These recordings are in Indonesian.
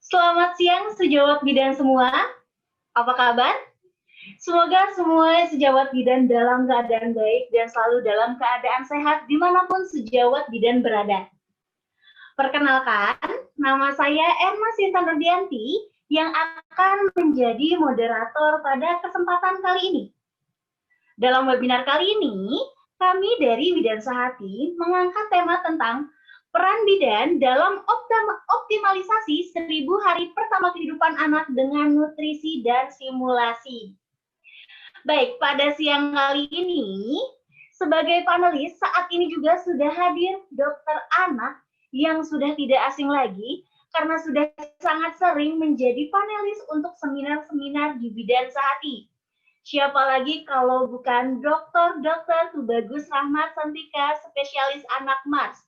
Selamat siang sejawat bidan semua. Apa kabar? Semoga semua sejawat bidan dalam keadaan baik dan selalu dalam keadaan sehat dimanapun sejawat bidan berada. Perkenalkan, nama saya Erma Sinta Nurdianti yang akan menjadi moderator pada kesempatan kali ini. Dalam webinar kali ini, kami dari Bidan Sehati mengangkat tema tentang peran bidan dalam optimalisasi 1000 hari pertama kehidupan anak dengan nutrisi dan simulasi. Baik, pada siang kali ini, sebagai panelis, saat ini juga sudah hadir dokter anak yang sudah tidak asing lagi, karena sudah sangat sering menjadi panelis untuk seminar-seminar di Bidan Sehati. Siapa lagi kalau bukan Dr. Tubagus Rahmat Santika, spesialis anak Mars.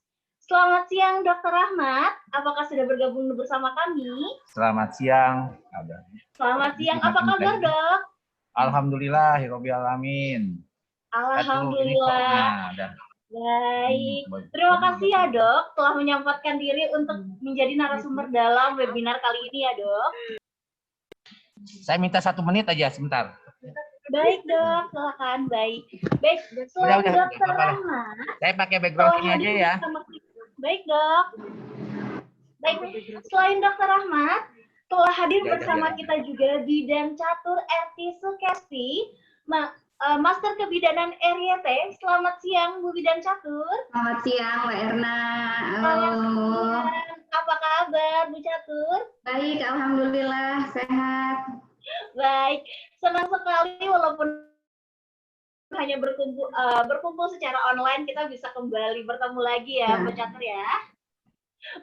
Selamat siang Dr. Rahmat, apakah sudah bergabung bersama kami? Selamat siang. Selamat siang, apa kabar dok? Alhamdulillah, Hirobbil Alamin. Alhamdulillah. Baik, terima kasih ya dok telah menyempatkan diri untuk menjadi narasumber dalam webinar kali ini ya dok. Saya minta 1 menit aja sebentar. Baik dok, silakan. Baik, selain Dokter Rahmat, saya pakai background ini aja ya. Baik dok. Baik, selain Dokter Rahmat, telah hadir bersama kita juga Bidan Catur RT Sukesti, Master Kebidanan RYT. Selamat siang Bu Bidan Catur. Selamat siang Mbak Erna. Halo. Apa kabar Bu Catur? Baik, alhamdulillah sehat. Baik, senang sekali walaupun hanya berkumpul secara online, kita bisa kembali bertemu lagi ya, Bu Catur ya.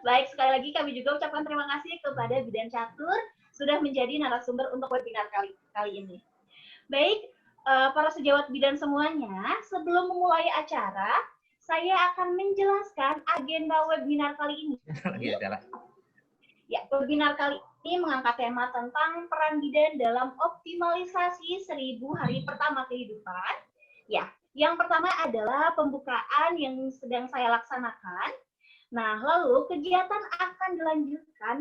Baik, sekali lagi kami juga ucapkan terima kasih kepada Bidan Catur sudah menjadi narasumber untuk webinar kali ini. Baik, para sejawat bidan semuanya, sebelum memulai acara, saya akan menjelaskan agenda webinar kali ini. Ya, webinar kali ini mengangkat tema tentang peran bidan dalam optimalisasi 1000 hari pertama kehidupan. Ya, yang pertama adalah pembukaan yang sedang saya laksanakan. Nah, lalu kegiatan akan dilanjutkan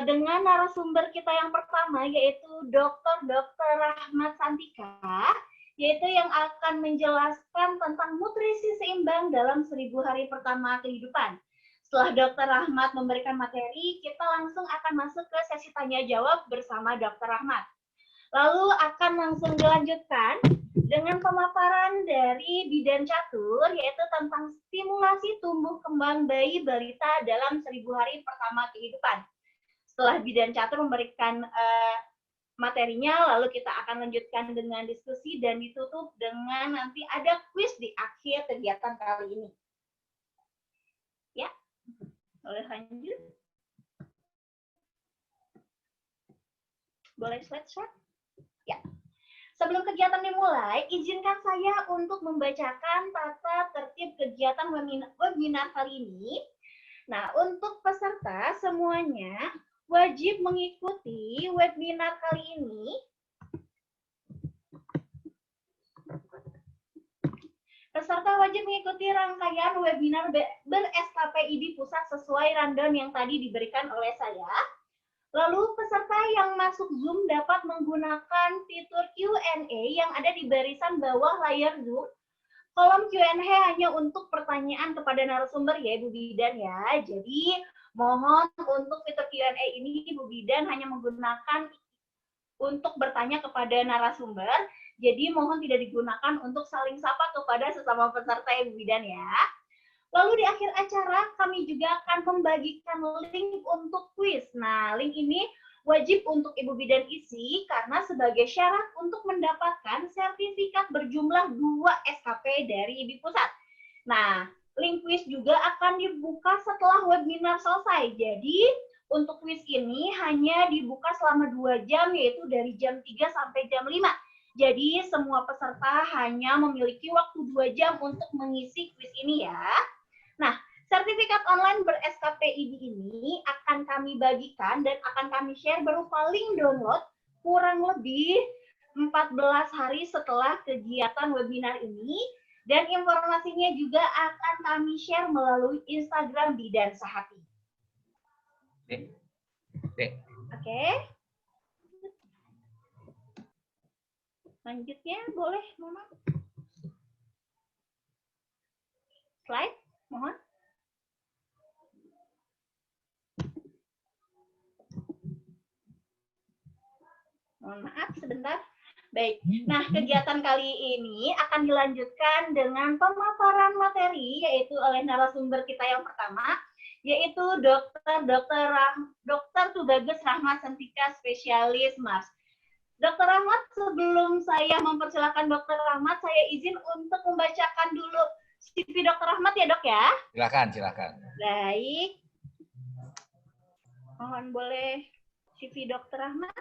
dengan narasumber kita yang pertama, yaitu Dr. Rahmat Santika, yaitu yang akan menjelaskan tentang nutrisi seimbang dalam 1000 hari pertama kehidupan. Setelah Dr. Rahmat memberikan materi, kita langsung akan masuk ke sesi tanya-jawab bersama Dr. Rahmat. Lalu akan langsung dilanjutkan dengan pemaparan dari Bidan Catur, yaitu tentang stimulasi tumbuh kembang bayi balita dalam 1000 hari pertama kehidupan. Setelah Bidan Catur memberikan materinya, lalu kita akan lanjutkan dengan diskusi dan ditutup dengan nanti ada kuis di akhir kegiatan kali ini. Ya, boleh lanjut. Boleh slide-share? Ya. Sebelum kegiatan dimulai, izinkan saya untuk membacakan tata tertib kegiatan webinar kali ini. Nah, untuk peserta semuanya wajib mengikuti webinar kali ini. Peserta wajib mengikuti rangkaian webinar ber-SKPID pusat sesuai rundown yang tadi diberikan oleh saya. Lalu peserta yang masuk Zoom dapat menggunakan fitur Q&A yang ada di barisan bawah layar Zoom. Kolom Q&A hanya untuk pertanyaan kepada narasumber ya Bu Bidan ya. Jadi mohon untuk fitur Q&A ini Bu Bidan hanya menggunakan untuk bertanya kepada narasumber. Jadi mohon tidak digunakan untuk saling sapa kepada sesama peserta ya Bu Bidan ya. Lalu di akhir acara kami juga akan membagikan link untuk kuis. Nah, link ini wajib untuk Ibu Bidan isi karena sebagai syarat untuk mendapatkan sertifikat berjumlah 2 SKP dari IBI Pusat. Nah, link kuis juga akan dibuka setelah webinar selesai. Jadi, untuk kuis ini hanya dibuka selama 2 jam, yaitu dari jam 3 sampai jam 5. Jadi, semua peserta hanya memiliki waktu 2 jam untuk mengisi kuis ini ya. Nah, sertifikat online ber-SKPID ini akan kami bagikan dan akan kami share berupa link download kurang lebih 14 hari setelah kegiatan webinar ini, dan informasinya juga akan kami share melalui Instagram Bidan Sehati. Dek. Oke. Lanjutnya boleh, Mama. Slide, mohon. Mohon maaf sebentar. Baik. Nah, kegiatan kali ini akan dilanjutkan dengan pemaparan materi yaitu oleh narasumber kita yang pertama yaitu Dr. Tubagus Rahmat Sentika, spesialis MARS. Dr. Rahmat, sebelum saya mempersilakan Dr. Rahmat, saya izin untuk membacakan dulu CV Dr. Rahmat ya, Dok ya. Silakan. Baik. Mohon boleh CV Dr. Rahmat.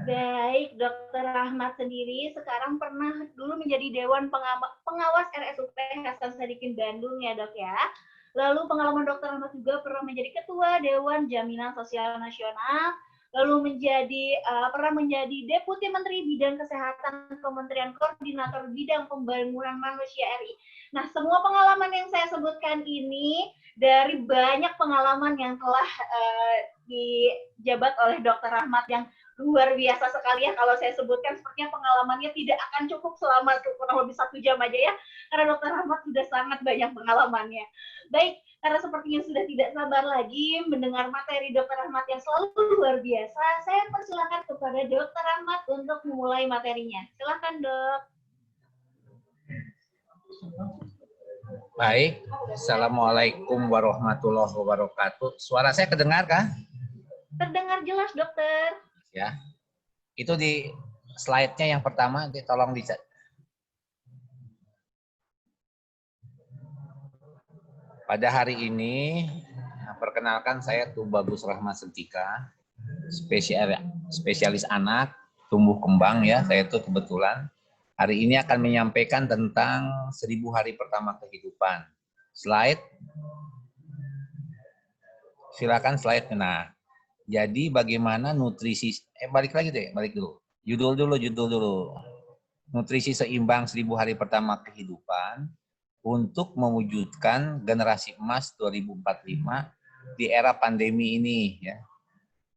Baik, Dr. Rahmat sendiri sekarang pernah dulu menjadi Dewan Pengawas RSUP Hasan Sadikin Bandung ya, Dok ya. Lalu pengalaman Dr. Rahmat juga pernah menjadi Ketua Dewan Jaminan Sosial Nasional, lalu pernah menjadi Deputi Menteri Bidang Kesehatan Kementerian Koordinator Bidang Pembangunan Manusia RI. Nah, semua pengalaman yang saya sebutkan ini dari banyak pengalaman yang telah dijabat oleh Dr. Rahmat yang luar biasa sekali ya. Kalau saya sebutkan sepertinya pengalamannya tidak akan cukup selama kurang lebih 1 jam aja ya, karena Dr. Rahmat sudah sangat banyak pengalamannya. Baik, karena sepertinya sudah tidak sabar lagi mendengar materi Dr. Rahmat yang selalu luar biasa, saya persilakan kepada Dr. Rahmat untuk memulai materinya. Silakan, Dok. Baik, Assalamualaikum warahmatullahi wabarakatuh. Suara saya kedengar kah? Terdengar jelas, Dokter. Ya, itu di slide-nya yang pertama, tolong dicat. Pada hari ini, perkenalkan saya Tubagus Rahmat Sentika, spesialis anak, tumbuh kembang ya. Saya itu kebetulan hari ini akan menyampaikan tentang 1000 hari pertama kehidupan. Slide. Silakan slide. Nah, jadi bagaimana nutrisi, balik dulu. Judul dulu. Nutrisi seimbang 1000 hari pertama kehidupan untuk mewujudkan generasi emas 2045 di era pandemi ini ya.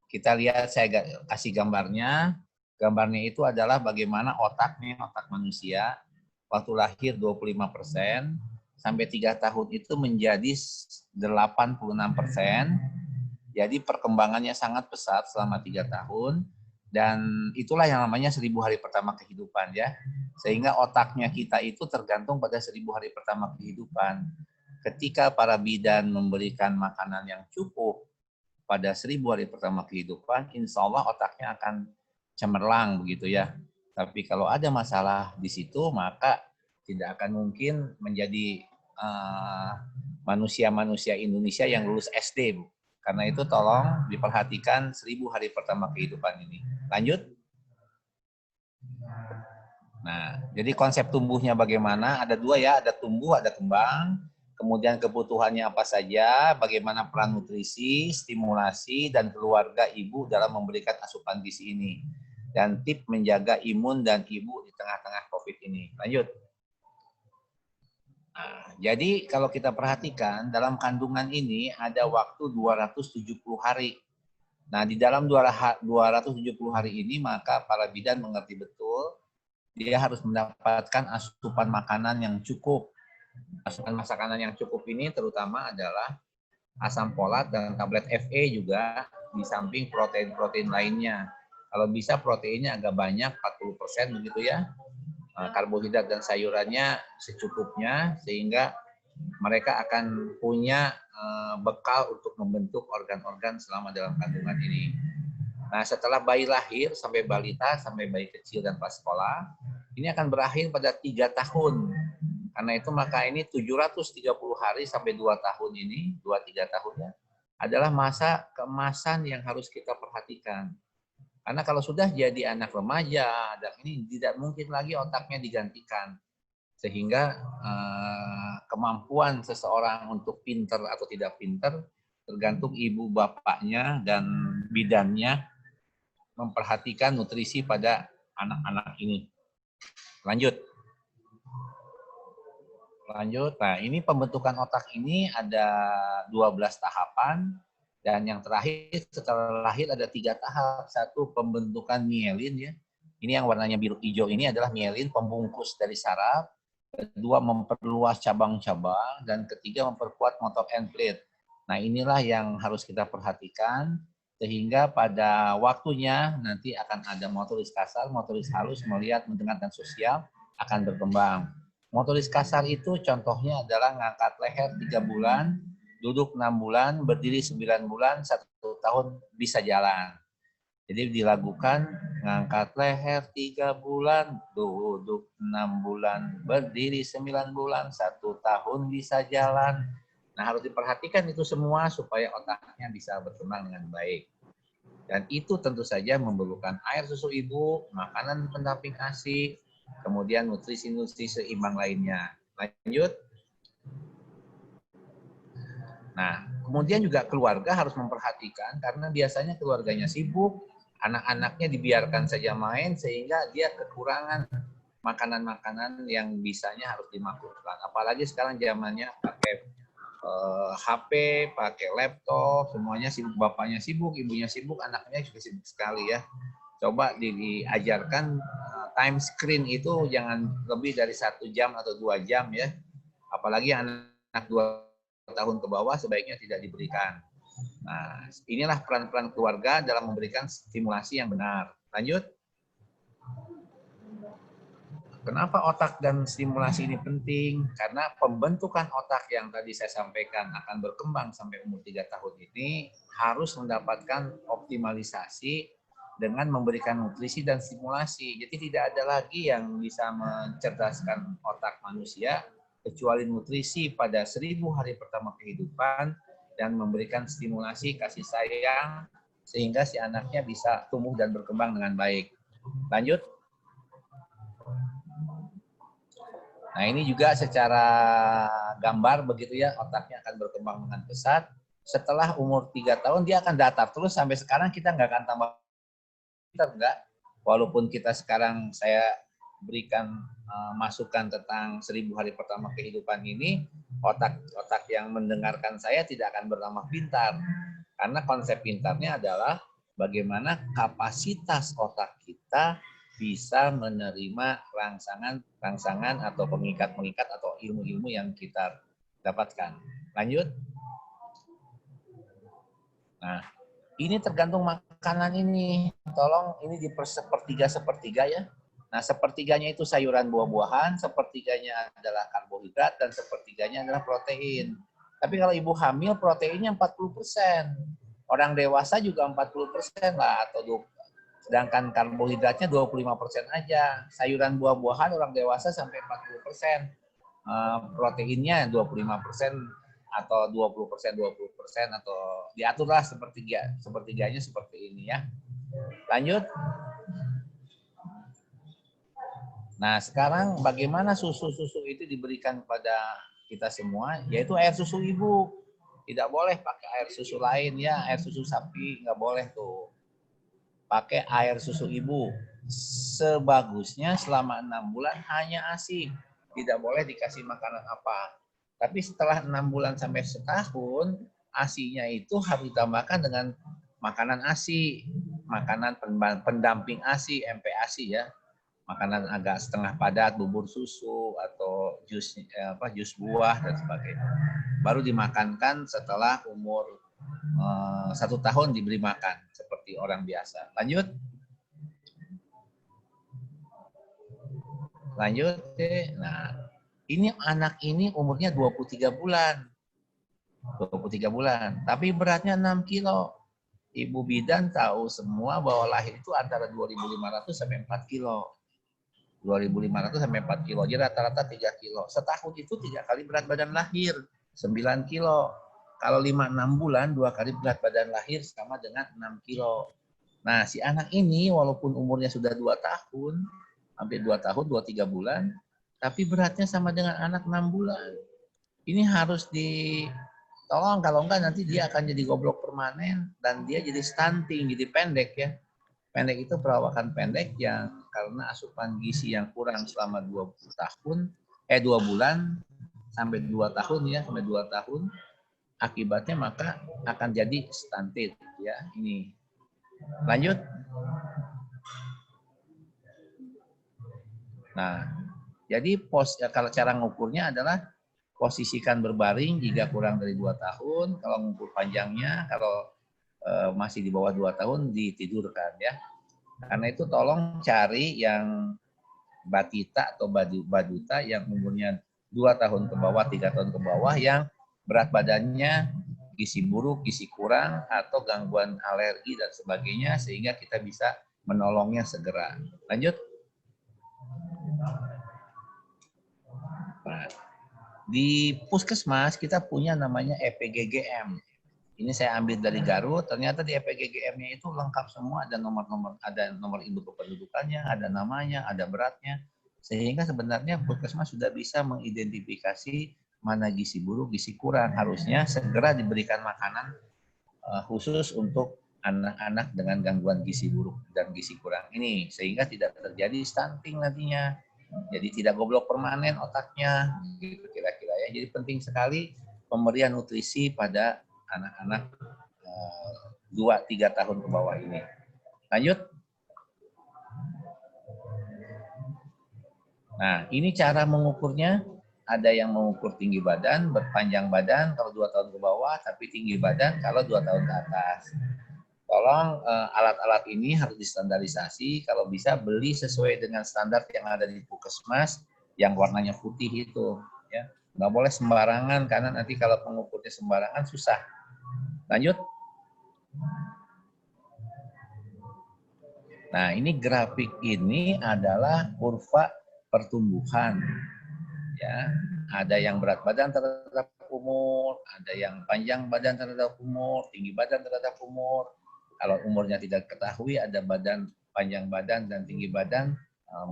Kita lihat, saya kasih gambarnya. Gambarnya itu adalah bagaimana otak manusia waktu lahir 25%, sampai 3 tahun itu menjadi 86%. Jadi perkembangannya sangat pesat selama 3 tahun, dan itulah yang namanya 1000 hari pertama kehidupan ya. Sehingga otaknya kita itu tergantung pada 1000 hari pertama kehidupan. Ketika para bidan memberikan makanan yang cukup pada 1000 hari pertama kehidupan, insya Allah otaknya akan cemerlang begitu ya. Tapi kalau ada masalah di situ, maka tidak akan mungkin menjadi manusia-manusia Indonesia yang lulus SD, Bu. Karena itu tolong diperhatikan 1000 hari pertama kehidupan ini. Lanjut. Nah, jadi konsep tumbuhnya bagaimana? Ada 2 ya, ada tumbuh, ada kembang. Kemudian kebutuhannya apa saja, bagaimana peran nutrisi, stimulasi, dan keluarga ibu dalam memberikan asupan gizi ini. Dan tips menjaga imun dan ibu di tengah-tengah COVID ini. Lanjut. Nah, jadi kalau kita perhatikan dalam kandungan ini ada waktu 270 hari. Nah, di dalam 270 hari ini maka para bidan mengerti betul dia harus mendapatkan asupan makanan yang cukup. Asupan makanan yang cukup ini terutama adalah asam folat dan tablet Fe juga, di samping protein-protein lainnya. Kalau bisa proteinnya agak banyak, 40% begitu ya. Karbohidrat dan sayurannya secukupnya, sehingga mereka akan punya bekal untuk membentuk organ-organ selama dalam kandungan ini. Nah, setelah bayi lahir sampai balita, sampai bayi kecil dan pas sekolah, ini akan berakhir pada 3 tahun. Karena itu maka ini 730 hari sampai 2 tahun ini, 2-3 tahunnya, adalah masa keemasan yang harus kita perhatikan. Karena kalau sudah jadi anak remaja, dan ini tidak mungkin lagi otaknya digantikan. Sehingga kemampuan seseorang untuk pinter atau tidak pinter tergantung ibu bapaknya dan bidannya memperhatikan nutrisi pada anak-anak ini. Lanjut. Nah ini pembentukan otak ini ada 12 tahapan, dan yang terakhir setelah lahir ada 3 tahap. Satu, pembentukan mielin ya. Ini yang warnanya biru hijau ini adalah mielin, pembungkus dari saraf. Kedua, memperluas cabang-cabang, dan ketiga, memperkuat motor end plate. Nah inilah yang harus kita perhatikan, sehingga pada waktunya nanti akan ada motoris kasar, motoris halus, melihat, mendengar, dan sosial akan berkembang. Motoris kasar itu contohnya adalah ngangkat leher 3 bulan, duduk 6 bulan, berdiri 9 bulan, 1 tahun bisa jalan. Jadi dilakukan ngangkat leher 3 bulan, duduk 6 bulan, berdiri 9 bulan, 1 tahun bisa jalan. Nah harus diperhatikan itu semua supaya otaknya bisa berkembang dengan baik. Dan itu tentu saja memerlukan air susu ibu, makanan pendamping ASI, kemudian nutrisi-nutrisi seimbang lainnya. Lanjut. Nah, kemudian juga keluarga harus memperhatikan karena biasanya keluarganya sibuk, anak-anaknya dibiarkan saja main sehingga dia kekurangan makanan-makanan yang bisanya harus dimaklumkan. Apalagi sekarang zamannya pakai HP, pakai laptop, semuanya sibuk, bapaknya sibuk, ibunya sibuk, anaknya juga sibuk sekali ya. Coba diajarkan time screen itu jangan lebih dari 1 jam atau 2 jam ya. Apalagi anak 2 tahun ke bawah sebaiknya tidak diberikan. Nah, inilah peran-peran keluarga dalam memberikan stimulasi yang benar. Lanjut. Kenapa otak dan stimulasi ini penting? Karena pembentukan otak yang tadi saya sampaikan akan berkembang sampai umur 3 tahun ini harus mendapatkan optimalisasi dengan memberikan nutrisi dan stimulasi. Jadi tidak ada lagi yang bisa mencerdaskan otak manusia kecuali nutrisi pada 1000 hari pertama kehidupan dan memberikan stimulasi kasih sayang sehingga si anaknya bisa tumbuh dan berkembang dengan baik. Lanjut. Nah ini juga secara gambar begitu ya, otaknya akan berkembang dengan pesat. Setelah umur 3 tahun dia akan datar terus sampai sekarang kita nggak akan tambah enggak, walaupun kita sekarang saya berikan masukan tentang 1000 hari pertama kehidupan ini, otak yang mendengarkan saya tidak akan bertambah pintar, karena konsep pintarnya adalah bagaimana kapasitas otak kita bisa menerima rangsangan atau pengikat-pengikat atau ilmu-ilmu yang kita dapatkan. Lanjut. Nah, ini tergantung makanan ini. Tolong ini di sepertiga ya. Nah, sepertiganya itu sayuran buah-buahan, sepertiganya adalah karbohidrat, dan sepertiganya adalah protein. Tapi kalau ibu hamil, proteinnya 40%. Orang dewasa juga 40% lah, atau sedangkan karbohidratnya 25% aja. Sayuran buah-buahan orang dewasa sampai 40%. Proteinnya 25%. Atau 20%, atau diaturlah sepertiganya seperti ini ya. Lanjut. Nah, sekarang bagaimana susu-susu itu diberikan pada kita semua, yaitu air susu ibu. Tidak boleh pakai air susu lain ya, air susu sapi nggak boleh tuh. Pakai air susu ibu. Sebagusnya selama 6 bulan hanya ASI. Tidak boleh dikasih makanan apa. Tapi setelah 6 bulan sampai setahun, ASI-nya itu harus ditambahkan dengan makanan ASI, makanan pendamping ASI, MPASI ya, makanan agak setengah padat, bubur susu atau jus buah dan sebagainya. Baru dimakankan setelah umur 1 tahun diberi makan seperti orang biasa. Lanjut. Nah. Ini anak ini umurnya 23 bulan. 23 bulan. Tapi beratnya 6 kilo. Ibu bidan tahu semua bahwa lahir itu antara 2.500 sampai 4 kilo. 2.500 sampai 4 kilo. Jadi rata-rata 3 kilo. Setahun itu 3 kali berat badan lahir. 9 kilo. Kalau 5-6 bulan, 2 kali berat badan lahir sama dengan 6 kilo. Nah, si anak ini walaupun umurnya sudah 2 tahun, hampir 2 tahun, 2-3 bulan, tapi beratnya sama dengan anak 6 bulan. Ini harus tolong kalau enggak nanti dia akan jadi goblok permanen dan dia jadi stunting, jadi pendek ya. Pendek itu perawakan pendek yang karena asupan gizi yang kurang selama 2 bulan sampai 2 tahun ya, sampai 2 tahun. Akibatnya maka akan jadi stunted ya. Ini. Lanjut. Nah, jadi kalau cara ngukurnya adalah posisikan berbaring jika kurang dari 2 tahun, kalau ngukur panjangnya, kalau masih di bawah 2 tahun ditidurkan ya. Karena itu tolong cari yang batita atau baduta yang umurnya 2 tahun ke bawah, 3 tahun ke bawah yang berat badannya gizi buruk, gizi kurang atau gangguan alergi dan sebagainya sehingga kita bisa menolongnya segera. Lanjut. Nah, di puskesmas kita punya namanya EPGGM. Ini saya ambil dari Garut, ternyata di EPGGM-nya itu lengkap semua, ada nomor induk kependudukannya, ada namanya, ada beratnya. Sehingga sebenarnya puskesmas sudah bisa mengidentifikasi mana gizi buruk, gizi kurang. Harusnya segera diberikan makanan khusus untuk anak-anak dengan gangguan gizi buruk dan gizi kurang ini. Sehingga tidak terjadi stunting nantinya. Jadi tidak goblok permanen otaknya, gitu kira-kira ya. Jadi penting sekali pemberian nutrisi pada anak-anak 2-3 tahun ke bawah ini. Lanjut. Nah, ini cara mengukurnya. Ada yang mengukur tinggi badan, berpanjang badan kalau 2 tahun ke bawah, tapi tinggi badan kalau 2 tahun ke atas. Tolong alat-alat ini harus distandarisasi. Kalau bisa beli sesuai dengan standar yang ada di puskesmas yang warnanya putih itu. Ya, nggak boleh sembarangan karena nanti kalau pengukurnya sembarangan susah. Lanjut. Nah, ini grafik ini adalah kurva pertumbuhan. Ya, ada yang berat badan terhadap umur, ada yang panjang badan terhadap umur, tinggi badan terhadap umur. Kalau umurnya tidak ketahui, ada panjang badan dan tinggi badan,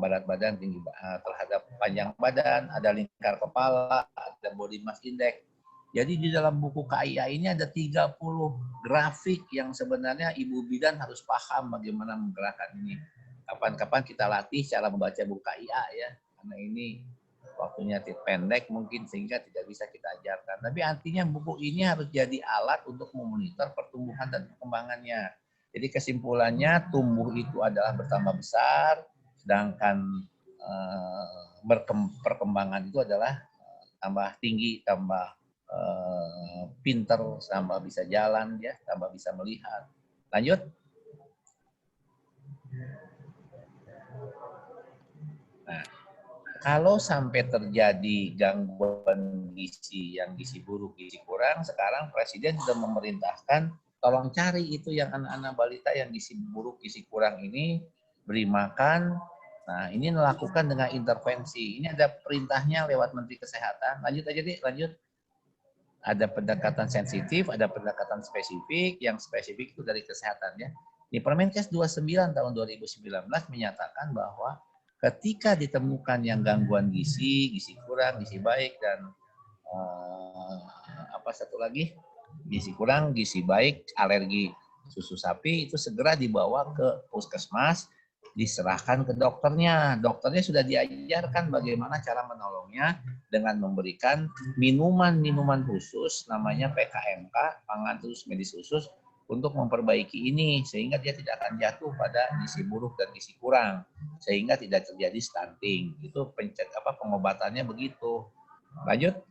berat badan tinggi terhadap panjang badan, ada lingkar kepala, ada body mass index. Jadi di dalam buku KIA ini ada 30 grafik yang sebenarnya ibu bidan harus paham bagaimana menggerakkan ini. Kapan-kapan kita latih cara membaca buku KIA ya, karena ini waktunya pendek mungkin sehingga tidak bisa kita ajarkan. Tapi artinya buku ini harus jadi alat untuk memonitor pertumbuhan dan perkembangannya. Jadi kesimpulannya tumbuh itu adalah bertambah besar, sedangkan perkembangan itu adalah tambah tinggi, tambah pinter, tambah bisa jalan, ya, tambah bisa melihat. Lanjut. Nah, kalau sampai terjadi gangguan gizi yang gizi buruk, gizi kurang, sekarang Presiden sudah memerintahkan tolong cari itu yang anak-anak balita yang gizi buruk, gizi kurang ini, beri makan. Nah, ini melakukan dengan intervensi. Ini ada perintahnya lewat Menteri Kesehatan. Lanjut aja deh, lanjut. Ada pendekatan sensitif, ada pendekatan spesifik. Yang spesifik itu dari kesehatan ya. Di Permenkes 29 tahun 2019 menyatakan bahwa ketika ditemukan yang gangguan gizi, gizi kurang, gizi baik, dan apa satu lagi, gizi kurang, gizi baik, alergi susu sapi, itu segera dibawa ke puskesmas, diserahkan ke dokternya. Dokternya sudah diajarkan bagaimana cara menolongnya dengan memberikan minuman-minuman khusus, namanya PKMK, pangan khusus medis khusus, untuk memperbaiki ini sehingga dia tidak akan jatuh pada gizi buruk dan gizi kurang sehingga tidak terjadi stunting. Itu pengobatannya begitu. Lanjut.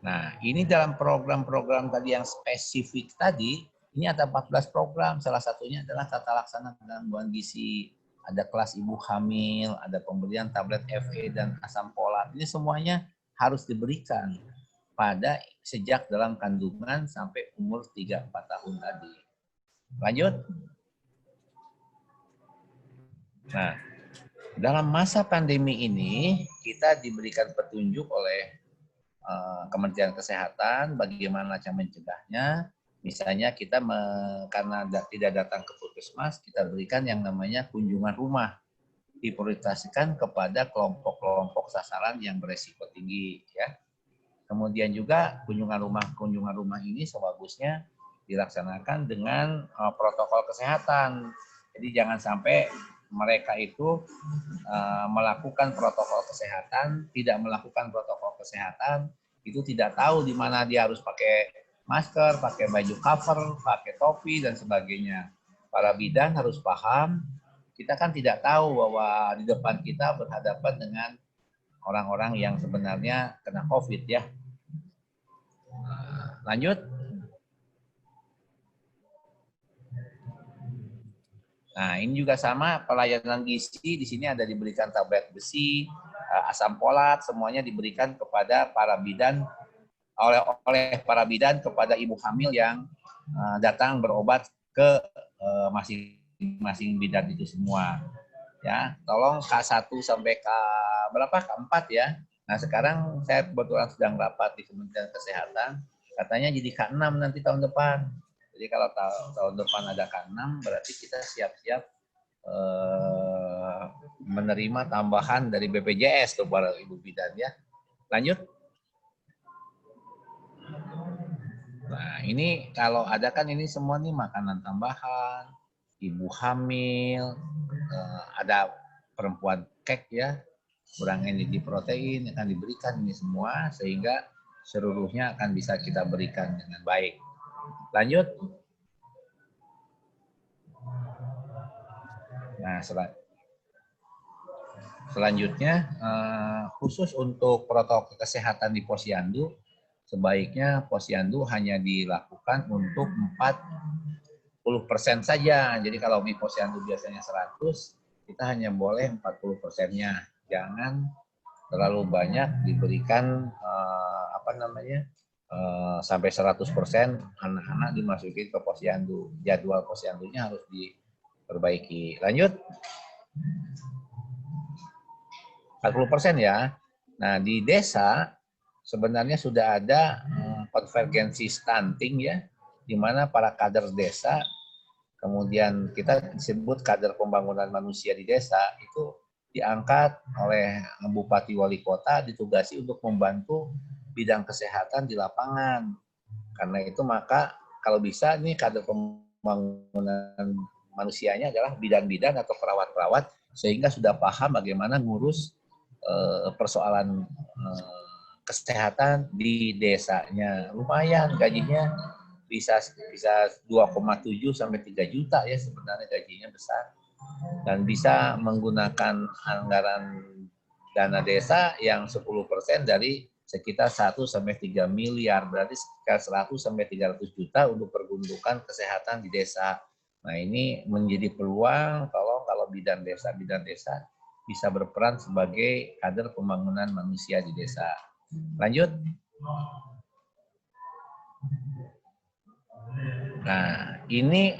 Nah, ini dalam program-program tadi yang spesifik tadi, ini ada 14 program. Salah satunya adalah tata laksana gangguan gizi, ada kelas ibu hamil, ada pemberian tablet FE dan asam folat. Ini semuanya harus diberikan pada sejak dalam kandungan sampai umur 3-4 tahun tadi. Lanjut. Nah, dalam masa pandemi ini kita diberikan petunjuk oleh Kementerian Kesehatan bagaimana cara mencegahnya. Misalnya kita karena tidak datang ke puskesmas, kita berikan yang namanya kunjungan rumah. diprioritaskan kepada kelompok-kelompok sasaran yang beresiko tinggi ya. Kemudian juga kunjungan rumah ini sebagusnya dilaksanakan dengan protokol kesehatan. Jadi jangan sampai mereka itu melakukan protokol kesehatan, tidak melakukan protokol kesehatan, itu tidak tahu di mana dia harus pakai masker, pakai baju cover, pakai topi dan sebagainya. Para bidan harus paham, kita kan tidak tahu bahwa di depan kita berhadapan dengan orang-orang yang sebenarnya kena COVID ya. Lanjut. Nah, ini juga sama pelayanan gizi, di sini ada diberikan tablet besi, asam folat, semuanya diberikan kepada para bidan oleh para bidan kepada ibu hamil yang datang berobat ke masing-masing bidan itu semua. Ya, tolong K1 sampai K berapa? K4 ya. Nah, sekarang saya kebetulan sedang rapat di Kementerian Kesehatan, katanya jadi K6 nanti tahun depan. Jadi kalau tahun depan ada K6, berarti kita siap-siap menerima tambahan dari BPJS tuh para ibu bidan ya. Lanjut. Nah, ini kalau ada kan ini semua nih makanan tambahan, ibu hamil, ada perempuan kek ya, kurang energi protein akan diberikan ini semua sehingga seluruhnya akan bisa kita berikan dengan baik. Lanjut. Nah, selanjutnya khusus untuk protokol kesehatan di posyandu, sebaiknya posyandu hanya dilakukan untuk 40% saja. Jadi kalau di posyandu biasanya 100, kita hanya boleh 40%-nya. Jangan terlalu banyak diberikan sampai 100% anak-anak dimasukin ke posyandu. Jadwal posyandunya harus diperbaiki. Lanjut. 40% ya. Nah, di desa sebenarnya sudah ada konvergensi stunting ya, di mana para kader desa, kemudian kita disebut kader pembangunan manusia di desa, itu diangkat oleh bupati wali kota, ditugasi untuk membantu bidang kesehatan di lapangan. Karena itu maka kalau bisa ini kader pembangunan manusianya adalah bidan-bidan atau perawat-perawat, sehingga sudah paham bagaimana ngurus persoalan kesehatan di desanya. Lumayan gajinya bisa 2,7 sampai 3 juta ya, sebenarnya gajinya besar. Dan bisa menggunakan anggaran dana desa yang 10% dari sekitar 1 sampai 3 miliar, berarti sekitar 100 sampai 300 juta untuk peruntukan kesehatan di desa. Nah, ini menjadi peluang kalau bidan desa bisa berperan sebagai kader pembangunan manusia di desa. Lanjut. Nah, ini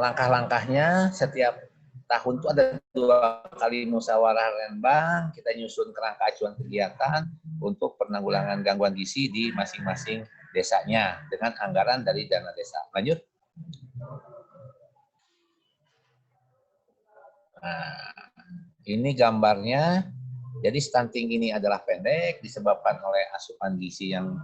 langkah-langkahnya. Setiap tahun itu ada 2 kali musyawarah Renbang, kita nyusun kerangka acuan kegiatan untuk penanggulangan gangguan gizi di masing-masing desanya dengan anggaran dari dana desa. Lanjut. Nah, ini gambarnya. Jadi stunting ini adalah pendek disebabkan oleh asupan gizi yang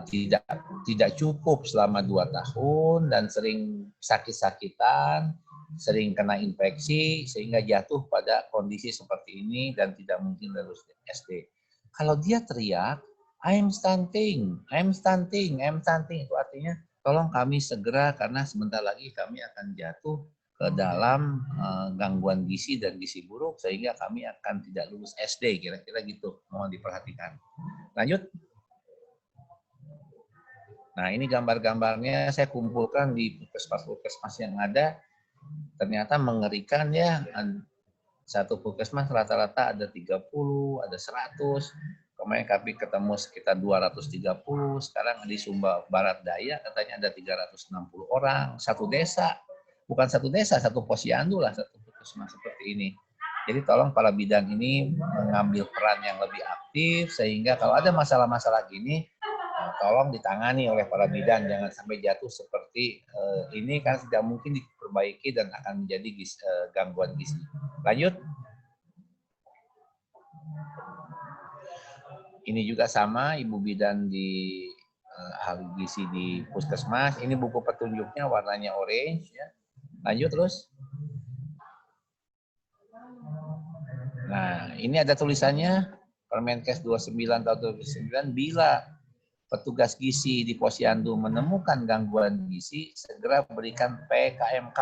tidak cukup selama 2 tahun dan sering sakit-sakitan, sering kena infeksi sehingga jatuh pada kondisi seperti ini dan tidak mungkin lulus SD. Kalau dia teriak, I'm stunting, itu artinya tolong kami segera karena sebentar lagi kami akan jatuh ke dalam gangguan gizi dan gizi buruk sehingga kami akan tidak lulus SD, kira-kira gitu. Mohon diperhatikan. Lanjut. Nah, ini gambar-gambarnya saya kumpulkan di puskesmas yang ada. Ternyata mengerikan ya. Satu puskesmas rata-rata ada 30, ada 100. Kemarin kami ketemu sekitar 230. Sekarang di Sumba Barat Daya katanya ada 360 orang. Satu desa. Bukan satu desa, satu posyandu lah, satu puskesmas seperti ini. Jadi tolong para bidan ini mengambil peran yang lebih aktif sehingga kalau ada masalah-masalah gini tolong ditangani oleh para bidan, jangan sampai jatuh seperti ini kan tidak mungkin diperbaiki dan akan menjadi gangguan gizi. Lanjut. Ini juga sama, ibu bidan di ahli gizi di puskesmas. Ini buku petunjuknya warnanya orange. Ya. Lanjut terus. Nah, ini ada tulisannya Permenkes 29 tahun 2009, bila petugas gizi di posyandu menemukan gangguan gizi, segera berikan PKMK,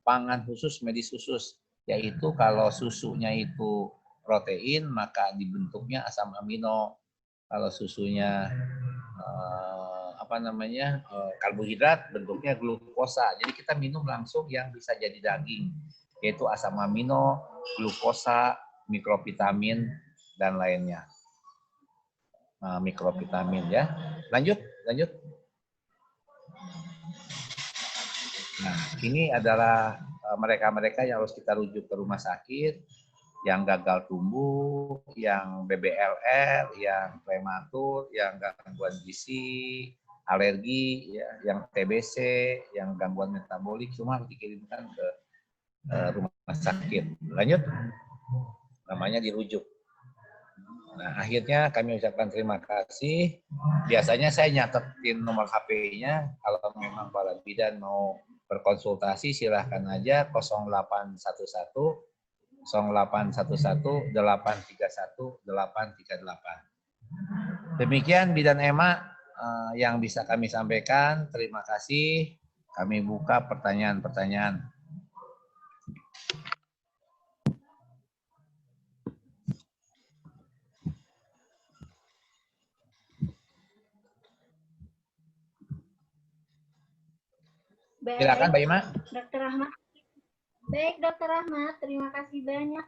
pangan khusus medis khusus, yaitu kalau susunya itu protein maka dibentuknya asam amino, kalau susunya karbohidrat bentuknya glukosa. Jadi kita minum langsung yang bisa jadi daging, yaitu asam amino, glukosa, mikrovitamin dan lainnya. Mikrovitamin ya. Lanjut. Nah, ini adalah mereka-mereka yang harus kita rujuk ke rumah sakit, yang gagal tumbuh, yang BBLR, yang prematur, yang gangguan gizi, alergi, ya, yang TBC, yang gangguan metabolik, semua harus dikirimkan ke rumah sakit. Lanjut, namanya dirujuk. Nah, akhirnya kami ucapkan terima kasih. Biasanya saya nyatetin nomor HP-nya. Kalau memang para bidan mau berkonsultasi, silahkan aja 0811 0811 831 838. Demikian bidan Ema yang bisa kami sampaikan. Terima kasih. Kami buka pertanyaan-pertanyaan. Baik, silakan Mbak Ima. Dokter Ahmad. Baik, Dokter Ahmad, terima kasih banyak.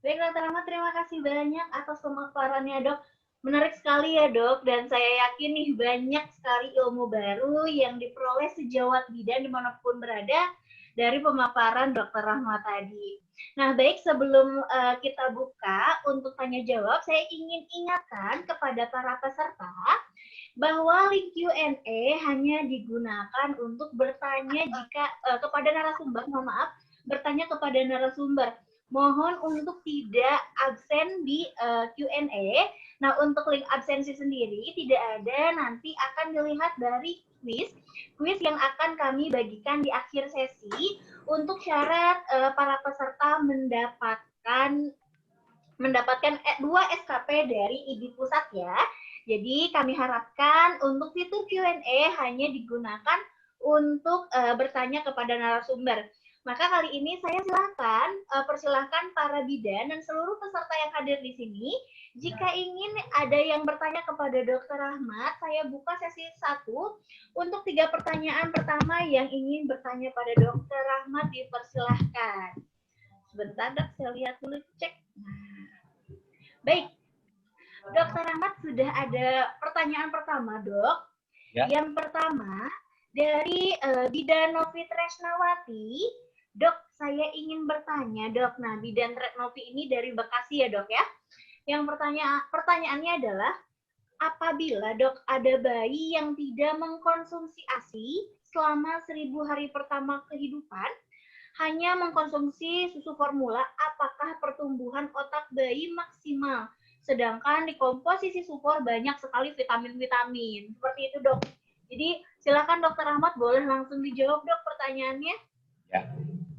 Baik, Dokter Ahmad, terima kasih banyak atas pemaparannya, Dok. Menarik sekali ya, Dok, dan saya yakin nih banyak sekali ilmu baru yang diperoleh sejawat bidan dimanapun berada dari pemaparan Dokter Ahmad tadi. Nah, baik, sebelum kita buka untuk tanya jawab, saya ingin ingatkan kepada para peserta bahwa link Q&A hanya digunakan untuk bertanya jika kepada narasumber, bertanya kepada narasumber. Mohon untuk tidak absen di Q&A. Nah, untuk link absensi sendiri tidak ada, nanti akan dilihat dari quiz yang akan kami bagikan di akhir sesi untuk syarat para peserta mendapatkan 2 SKP dari IDI Pusat ya. Jadi kami harapkan untuk fitur Q&A hanya digunakan untuk bertanya kepada narasumber. Maka kali ini saya persilahkan para bidan dan seluruh peserta yang hadir di sini, jika ingin ada yang bertanya kepada Dokter Ahmad, saya buka sesi 1 untuk 3 pertanyaan pertama yang ingin bertanya pada Dokter Ahmad dipersilahkan. Sebentar, Dok, saya lihat dulu, cek. Baik. Dokter Ahmad, sudah ada pertanyaan pertama, Dok. Ya. Yang pertama, dari Bidan Novi Tresnawati. Dok, saya ingin bertanya, Dok. Nah, Bidan Novi ini dari Bekasi ya, Dok ya. Yang pertanyaannya adalah, apabila, Dok, ada bayi yang tidak mengkonsumsi ASI selama 1000 hari pertama kehidupan, hanya mengkonsumsi susu formula, apakah pertumbuhan otak bayi maksimal? Sedangkan di komposisi sufor banyak sekali vitamin-vitamin. Seperti itu, Dok. Jadi silakan Dokter Ahmad, boleh langsung dijawab, Dok, pertanyaannya. Ya.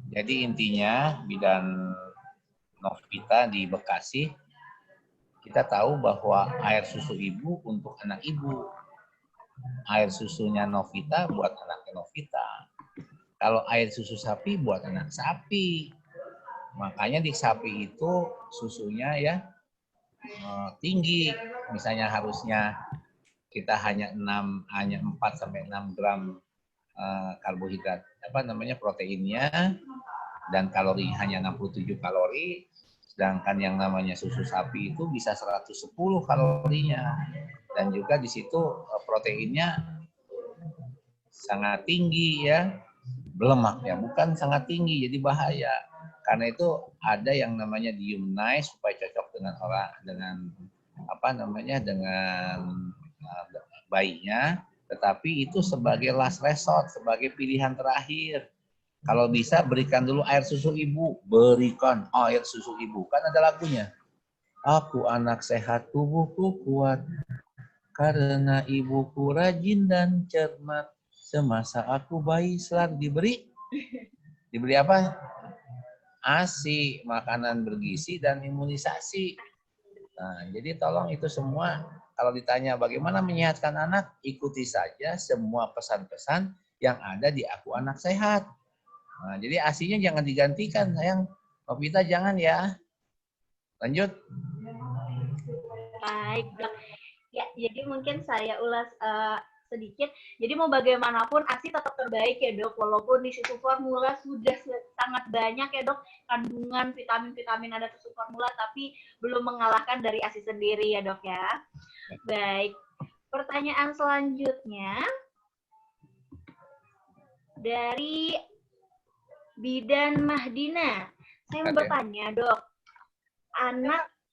Jadi intinya bidan Novita di Bekasi, kita tahu bahwa air susu ibu untuk anak ibu. Air susunya Novita buat anaknya Novita. Kalau air susu sapi buat anak sapi. Makanya di sapi itu susunya ya tinggi, misalnya harusnya kita hanya 4 sampai 6 gram karbohidrat proteinnya, dan kalori hanya 67 kalori, sedangkan yang namanya susu sapi itu bisa 110 kalorinya, dan juga di situ proteinnya sangat tinggi ya, lemaknya bukan sangat tinggi, jadi bahaya. Karena itu ada yang namanya diumnize supaya cocok dengan dengan bayinya, tetapi itu sebagai last resort, sebagai pilihan terakhir. Kalau bisa berikan dulu air susu ibu, berikan air susu ibu, kan ada lagunya. Aku anak sehat, tubuhku kuat, karena ibuku rajin dan cermat. Semasa aku bayi selalu diberi apa? ASI, makanan bergizi dan imunisasi. Nah, jadi tolong itu semua kalau ditanya bagaimana menyehatkan anak, ikuti saja semua pesan-pesan yang ada di Aku Anak Sehat. Nah, jadi ASI-nya jangan digantikan, sayang. Novita jangan ya. Lanjut. Baik, Dok. Ya, jadi mungkin saya ulas sedikit. Jadi mau bagaimanapun ASI tetap terbaik ya dok, walaupun di susu formula sudah sangat banyak ya dok, kandungan vitamin-vitamin ada susu formula, tapi belum mengalahkan dari ASI sendiri ya dok ya. Baik, pertanyaan selanjutnya dari Bidan Mahdina. Saya mau bertanya dok,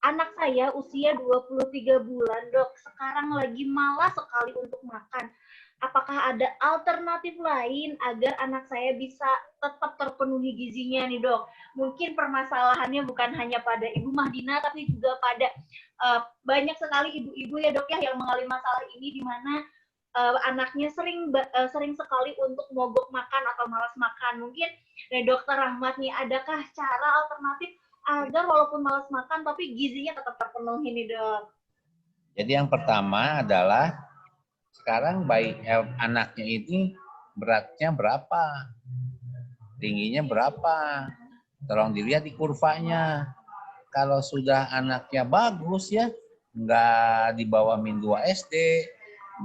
anak saya usia 23 bulan, dok. Sekarang lagi malas sekali untuk makan. Apakah ada alternatif lain agar anak saya bisa tetap terpenuhi gizinya nih, dok? Mungkin permasalahannya bukan hanya pada Ibu Mahdina, tapi juga pada banyak sekali ibu-ibu ya, dok, ya, yang mengalami masalah ini, di mana anaknya sering sekali untuk mogok makan atau malas makan. Mungkin dari Dokter Rahmat nih, adakah cara alternatif agar walaupun malas makan tapi gizinya tetap terpenuhi nih dok? Jadi yang pertama adalah sekarang anaknya ini beratnya berapa, tingginya berapa, tolong dilihat di kurvanya. Kalau sudah anaknya bagus ya, nggak di bawah min 2 SD,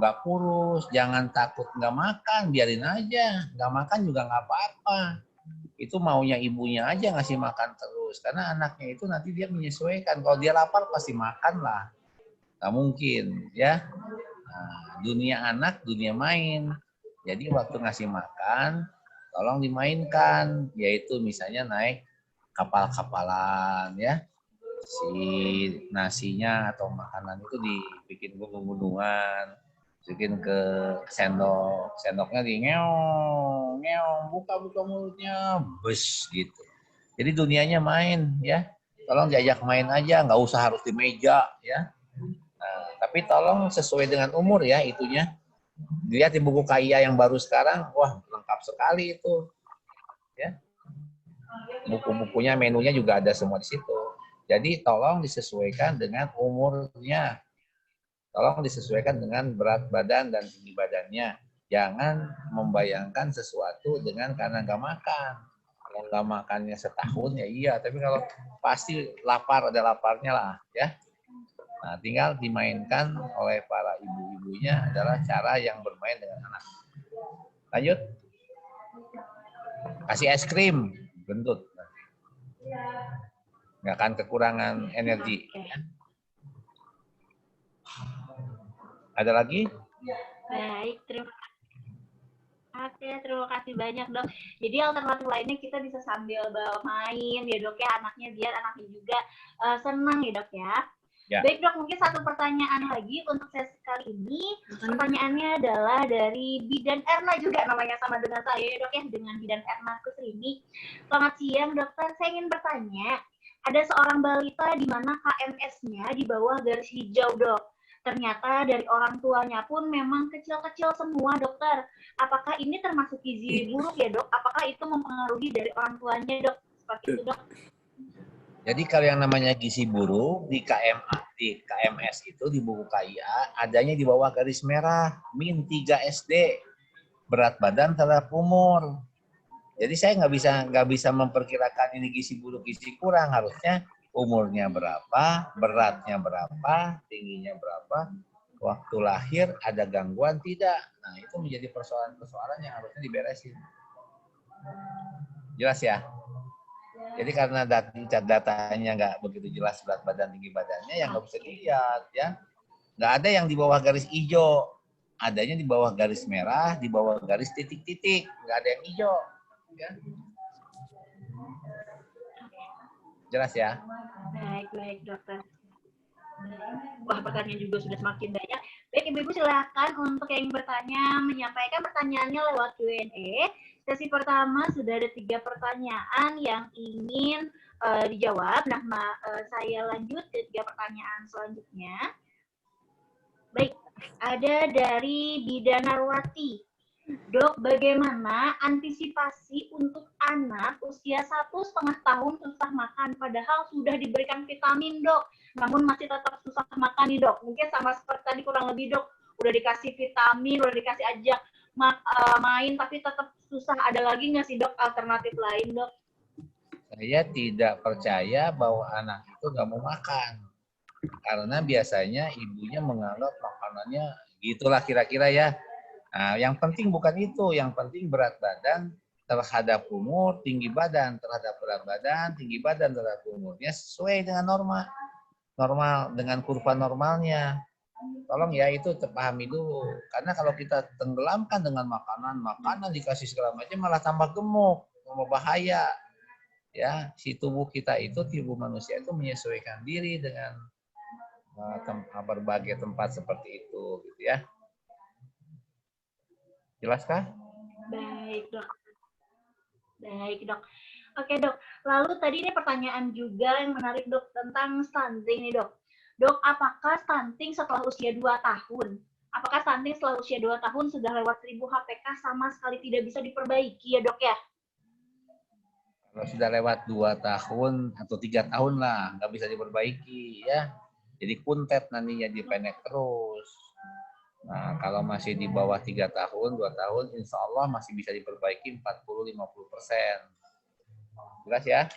nggak kurus, jangan takut nggak makan, biarin aja, nggak makan juga nggak apa-apa. Itu maunya ibunya aja ngasih makan terus, karena anaknya itu nanti dia menyesuaikan. Kalau dia lapar pasti makan lah, nggak mungkin ya. Nah, dunia anak, dunia main. Jadi waktu ngasih makan, tolong dimainkan, yaitu misalnya naik kapal-kapalan ya. Si nasinya atau makanan itu dibikin gunung-gunungan, bikin ke sendoknya di ngeong, buka mulutnya, bes gitu. Jadi dunianya main ya. Tolong diajak main aja, nggak usah harus di meja ya. Nah, tapi tolong sesuai dengan umur ya itunya. Lihat di buku KIA yang baru sekarang, wah lengkap sekali itu. Ya. Buku-bukunya, menunya juga ada semua di situ. Jadi tolong disesuaikan dengan umurnya. Tolong disesuaikan dengan berat badan dan tinggi badannya. Jangan membayangkan sesuatu dengan karena nggak makan. Kalau nggak makannya setahun ya iya, tapi kalau pasti lapar, ada laparnya lah ya. Nah, tinggal dimainkan oleh para ibu-ibunya adalah cara yang bermain dengan anak. Lanjut. Kasih es krim, gendut. Nggak akan kekurangan energi. Ada lagi? Baik, terima kasih banyak dok. Jadi alternatif lainnya kita bisa sambil bawa main ya dok ya, anaknya biar anaknya juga senang ya dok ya. Ya. Baik dok, mungkin satu pertanyaan lagi untuk sesi kali ini. Pertanyaannya adalah dari Bidan Erna, juga namanya sama dengan saya ya dok ya, dengan Bidan Erna Kusrini. Selamat siang dokter, saya ingin bertanya, ada seorang balita di mana KMS-nya di bawah garis hijau dok. Ternyata dari orang tuanya pun memang kecil-kecil semua dokter. Apakah ini termasuk gizi buruk ya dok? Apakah itu mempengaruhi dari orang tuanya dok? Seperti itu dok. Jadi kalau yang namanya gizi buruk di KMS itu di buku KIA adanya di bawah garis merah min 3 SD, berat badan terhadap umur. Jadi saya nggak bisa memperkirakan ini gizi buruk gizi kurang, harusnya umurnya berapa, beratnya berapa, tingginya berapa, waktu lahir ada gangguan tidak. Nah itu menjadi persoalan-persoalan yang harusnya diberesin. Jelas ya? Jadi karena datanya nggak begitu jelas berat badan tinggi badannya, yang nggak bisa dilihat ya. Nggak ada yang di bawah garis hijau, adanya di bawah garis merah, di bawah garis titik-titik, nggak ada yang hijau. Ya. Jelas ya? Baik dokter. Wah, pertanyaan juga sudah semakin banyak. Baik ibu-ibu, silakan untuk yang bertanya menyampaikan pertanyaannya lewat Q&A. Sesi pertama sudah ada 3 pertanyaan yang ingin dijawab. Nah, saya lanjut ke 3 pertanyaan selanjutnya. Baik, ada dari Bidanarwati. Dok, bagaimana antisipasi untuk anak usia 1,5 tahun susah makan, padahal sudah diberikan vitamin, dok, namun masih tetap susah makan nih, dok. Mungkin sama seperti tadi kurang lebih, dok, udah dikasih vitamin, udah dikasih ajak main, tapi tetap susah. Ada lagi nggak sih, dok, alternatif lain, dok? Saya tidak percaya bahwa anak itu nggak mau makan. Karena biasanya ibunya menganggap makanannya gitulah kira-kira ya. Nah, yang penting bukan itu, yang penting berat badan terhadap umur, tinggi badan terhadap berat badan, tinggi badan terhadap umurnya sesuai dengan normal dengan kurva normalnya. Tolong ya itu terpahami dulu. Karena kalau kita tenggelamkan dengan makanan dikasih segala macam malah tambah gemuk, tambah bahaya. Ya, si tubuh kita itu, tubuh manusia itu menyesuaikan diri dengan berbagai tempat seperti itu, gitu ya. Jelaskah? Baik, dok. Baik, dok. Oke, dok. Lalu tadi ini pertanyaan juga yang menarik, dok, tentang stunting nih, dok. Dok, apakah stunting setelah usia 2 tahun? Apakah stunting setelah usia 2 tahun sudah lewat 1000 HPK sama sekali tidak bisa diperbaiki ya, dok ya? Kalau sudah lewat 2 tahun atau 3 tahun lah, nggak bisa diperbaiki ya. Jadi kuntet nantinya dipendek terus. Nah, kalau masih di bawah 3 tahun, 2 tahun, insya Allah masih bisa diperbaiki 40-50%. Jelas ya?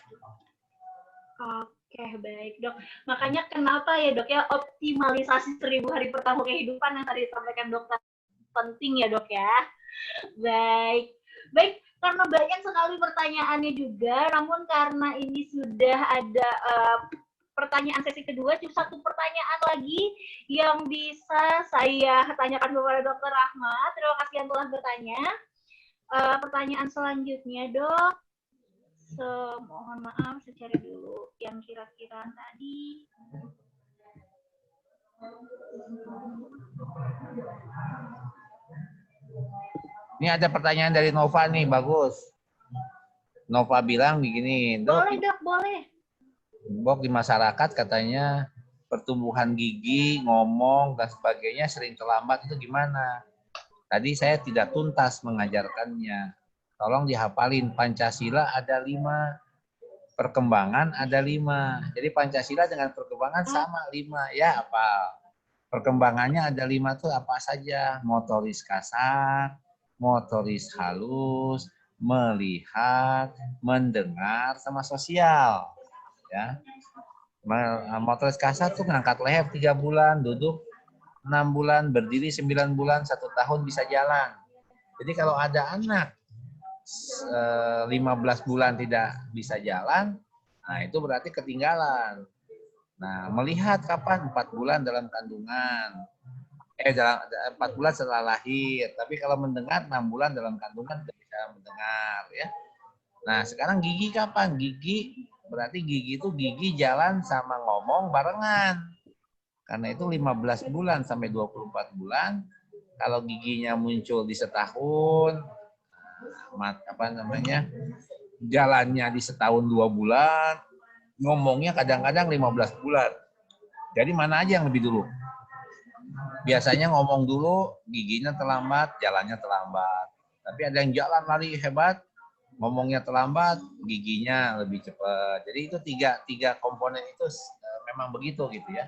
Oke, baik, dok. Makanya kenapa ya, dok ya, optimalisasi 1000 hari pertama kehidupan yang tadi disampaikan dokter penting ya, dok ya. Baik. Baik, karena banyak sekali pertanyaannya juga, namun karena ini sudah ada pertanyaan sesi kedua, cuma 1 pertanyaan lagi yang bisa saya tanyakan kepada Dokter Rahmat. Terima kasih yang telah bertanya. Pertanyaan selanjutnya, dok. Mohon maaf, saya cari dulu yang kira-kira tadi. Ini ada pertanyaan dari Nova nih, bagus. Nova bilang begini, dok. Boleh, dok, boleh. Dok, di masyarakat katanya pertumbuhan gigi, ngomong, dan sebagainya sering terlambat, itu gimana? Tadi saya tidak tuntas mengajarkannya. Tolong dihafalin, Pancasila ada 5, perkembangan ada 5. Jadi Pancasila dengan perkembangan sama 5. Ya, apa? Perkembangannya ada 5 tuh apa saja? Motoris kasar, motoris halus, melihat, mendengar, sama sosial. Ya, motoris kasar tuh ngangkat leher 3 bulan, duduk 6 bulan, berdiri 9 bulan, 1 tahun bisa jalan. Jadi kalau ada anak 15 bulan tidak bisa jalan, nah itu berarti ketinggalan. Nah, melihat kapan? 4 bulan dalam kandungan. 4 bulan setelah lahir. Tapi kalau mendengar 6 bulan dalam kandungan sudah bisa mendengar ya. Nah, sekarang gigi kapan? Gigi berarti gigi itu gigi jalan sama ngomong barengan. Karena itu 15 bulan sampai 24 bulan. Kalau giginya muncul di setahun, jalannya di setahun 2 bulan, ngomongnya kadang-kadang 15 bulan. Jadi mana aja yang lebih dulu? Biasanya ngomong dulu, giginya terlambat, jalannya terlambat. Tapi ada yang jalan lari hebat, ngomongnya terlambat, giginya lebih cepat. Jadi itu tiga komponen itu memang begitu gitu ya.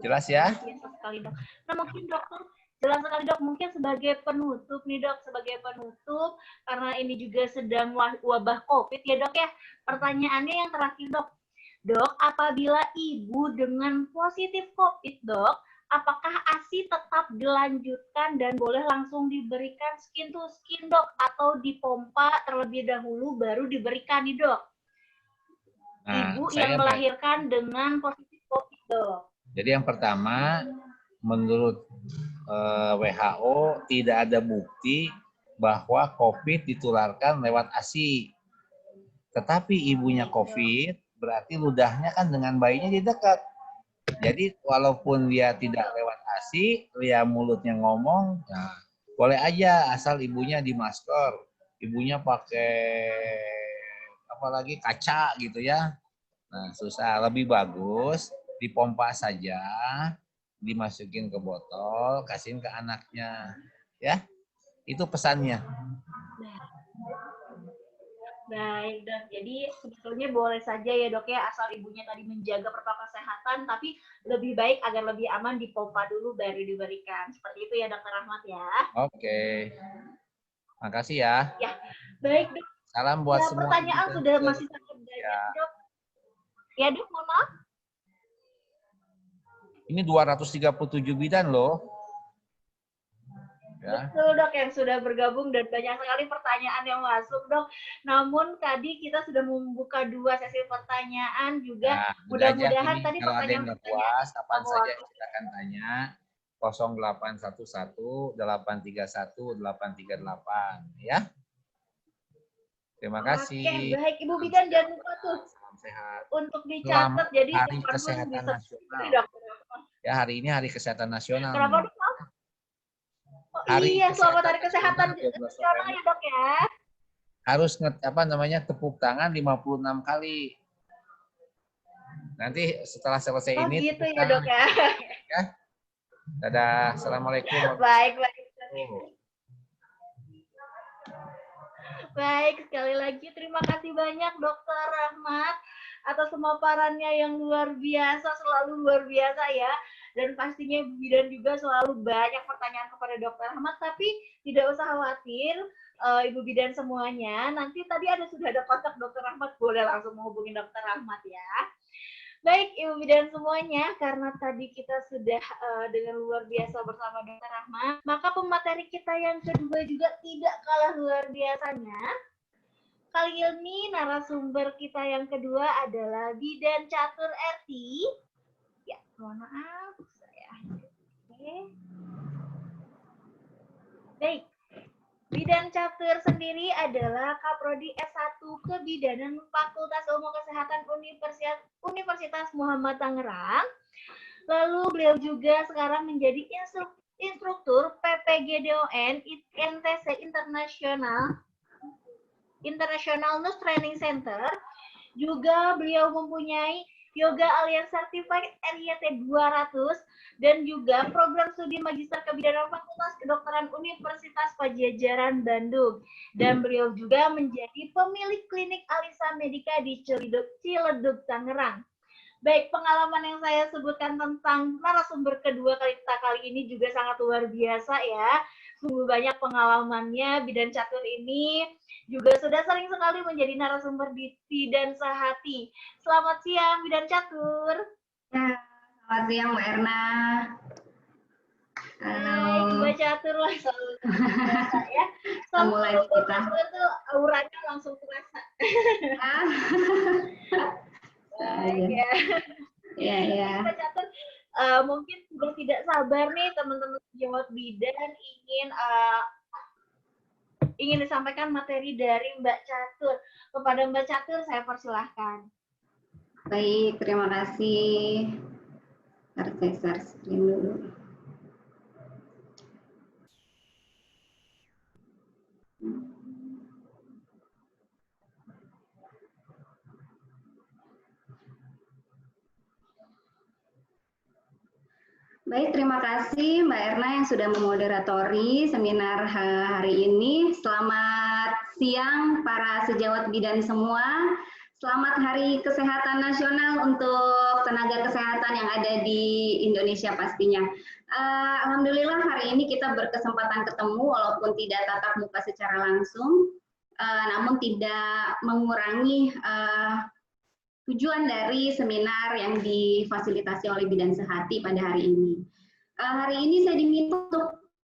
Jelas ya? Biasa sekali, dok. Nah, mungkin dokter jelas sekali, dok. Mungkin sebagai penutup nih, dok, sebagai penutup karena ini juga sedang wabah COVID ya, dok ya. Pertanyaannya yang terakhir, dok. Dok, apabila ibu dengan positif COVID, dok, apakah ASI tetap dilanjutkan dan boleh langsung diberikan skin to skin, dok, atau dipompa terlebih dahulu baru diberikan nih, dok? Ibu yang melahirkan dengan positif COVID, dok. Jadi yang pertama, menurut WHO tidak ada bukti bahwa COVID ditularkan lewat ASI. Tetapi ibunya COVID, berarti ludahnya kan dengan bayinya di dekat. Jadi walaupun dia tidak lewat ASI, dia mulutnya ngomong, nah, Boleh aja asal ibunya di masker, ibunya pakai apalagi kaca gitu ya. Nah, susah. Lebih bagus dipompa saja, dimasukin ke botol, kasihin ke anaknya. Ya, itu pesannya. Baik, Dok. Jadi sebetulnya boleh saja ya, Dok ya, asal ibunya tadi menjaga protokol kesehatan, tapi lebih baik agar lebih aman dipompa dulu baru diberikan. Seperti itu ya, Dokter Rahmat ya. Oke. Makasih ya. Ya, baik, Dok. Salam buat Ya, semua. pertanyaan sudah masih sangat banyak, Dok. Ya, Dok, mohon maaf. Ini 237 bidan loh. Ya. Betul, Dok, yang sudah bergabung dan banyak sekali pertanyaan yang masuk, Dok. Namun tadi kita sudah membuka 2 sesi pertanyaan juga. Nah, Mudah-mudahan tadi kalau ada yang nggak puas, kapan saja silakan tanya. 0811 831 838 ya. Terima kasih. Oke, baik Ibu Bidan, jangan lupa tuh salam sehat. untuk dicatat. Jadi Hari Kesehatan Nasional. Ya, hari ini Hari Kesehatan Nasional. Kenapa, Dok? Oh, iya, selamat Hari Kesehatan Nasional ya, Dok ya. Harus tepuk tangan 56 kali. Nanti setelah selesai ini gitu ya, Dok ya. Ya. Dadah. Assalamualaikum. Baik. Baik, sekali lagi terima kasih banyak Dokter Rahmat atas pemaparannya yang luar biasa, selalu luar biasa ya. Dan pastinya Ibu Bidan juga selalu banyak pertanyaan kepada Dokter Rahmat, tapi tidak usah khawatir Ibu Bidan semuanya. Nanti tadi sudah ada kontak Dokter Rahmat, boleh langsung menghubungi Dokter Rahmat ya. Baik, Ibu Bidan semuanya, karena tadi kita sudah dengan luar biasa bersama Dokter Rahmat, maka pemateri kita yang kedua juga tidak kalah luar biasanya. Kali ini narasumber kita yang kedua adalah Bidan Catur RT. Ya, mohon maaf saya. Oke. Baik. Bidan Catur sendiri adalah Kaprodi S1 Kebidanan Fakultas Ilmu Kesehatan Universitas Muhammad Tangerang. Lalu beliau juga sekarang menjadi instruktur PPGDON INTC International Nurse Training Center. Juga beliau mempunyai Yoga Alliance Certified RYT 200 dan juga program studi Magister Kebidanan Fakultas Kedokteran Universitas Padjadjaran Bandung. Dan beliau juga menjadi pemilik klinik Alisa Medica di Ciledug, Tangerang. Baik, pengalaman yang saya sebutkan tentang narasumber kedua kita kali ini juga sangat luar biasa ya. Sungguh banyak pengalamannya. Bidan Catur ini juga sudah sering sekali menjadi narasumber di Bidan Sehati. Selamat siang, Bidan Catur. Ya, selamat siang, Mbak Erna. Halo. Mbak Catur lah selalu terasa ya. Mulai kita. Itu auranya langsung terasa. Ya. Ya. Mbak Catur, mungkin sudah tidak sabar nih teman-teman sejawat bidan ingin disampaikan materi dari Mbak Catur. Kepada Mbak Catur saya persilahkan. Baik, terima kasih. Share screen dulu. Baik, terima kasih Mbak Erna yang sudah memoderatori seminar hari ini. Selamat siang para sejawat bidan semua. Selamat Hari Kesehatan Nasional untuk tenaga kesehatan yang ada di Indonesia pastinya. Alhamdulillah hari ini kita berkesempatan ketemu walaupun tidak tatap muka secara langsung, namun tidak mengurangi tujuan dari seminar yang difasilitasi oleh Bidan Sehati pada hari ini. Hari ini saya diminta untuk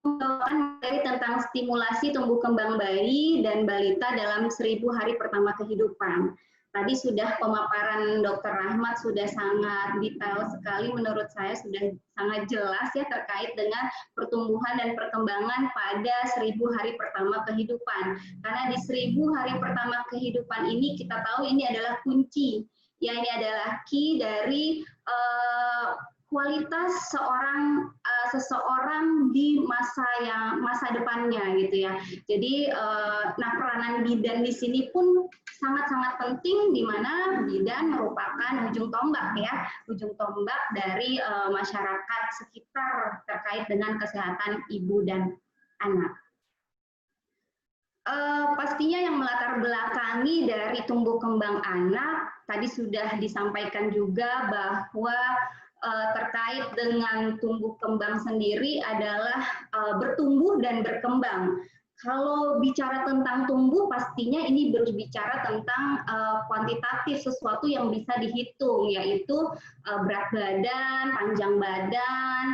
membawakan materi tentang stimulasi tumbuh kembang bayi dan balita dalam 1000 hari pertama kehidupan. Tadi sudah pemaparan Dr. Rahmat sudah sangat detail sekali, menurut saya sudah sangat jelas ya terkait dengan pertumbuhan dan perkembangan pada 1000 hari pertama kehidupan. Karena di 1000 hari pertama kehidupan ini kita tahu ini adalah kunci. Ya, ini adalah key dari kualitas seseorang di masa depannya gitu ya. Jadi nah peranan bidan di sini pun sangat-sangat penting, di mana bidan merupakan ujung tombak ya, ujung tombak dari masyarakat sekitar terkait dengan kesehatan ibu dan anak. Pastinya yang melatar belakangi dari tumbuh kembang anak tadi sudah disampaikan juga bahwa terkait dengan tumbuh kembang sendiri adalah bertumbuh dan berkembang. Kalau bicara tentang tumbuh, pastinya ini berbicara tentang kuantitatif, sesuatu yang bisa dihitung, yaitu berat badan, panjang badan,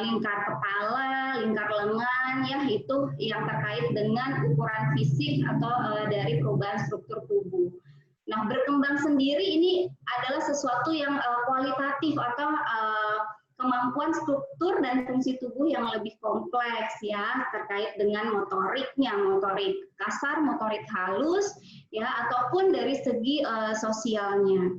lingkar kepala, lingkar lengan, ya itu yang terkait dengan ukuran fisik atau dari perubahan struktur tubuh. Nah, berkembang sendiri ini adalah sesuatu yang kualitatif atau kemampuan struktur dan fungsi tubuh yang lebih kompleks ya, terkait dengan motoriknya, motorik kasar, motorik halus ya, ataupun dari segi sosialnya.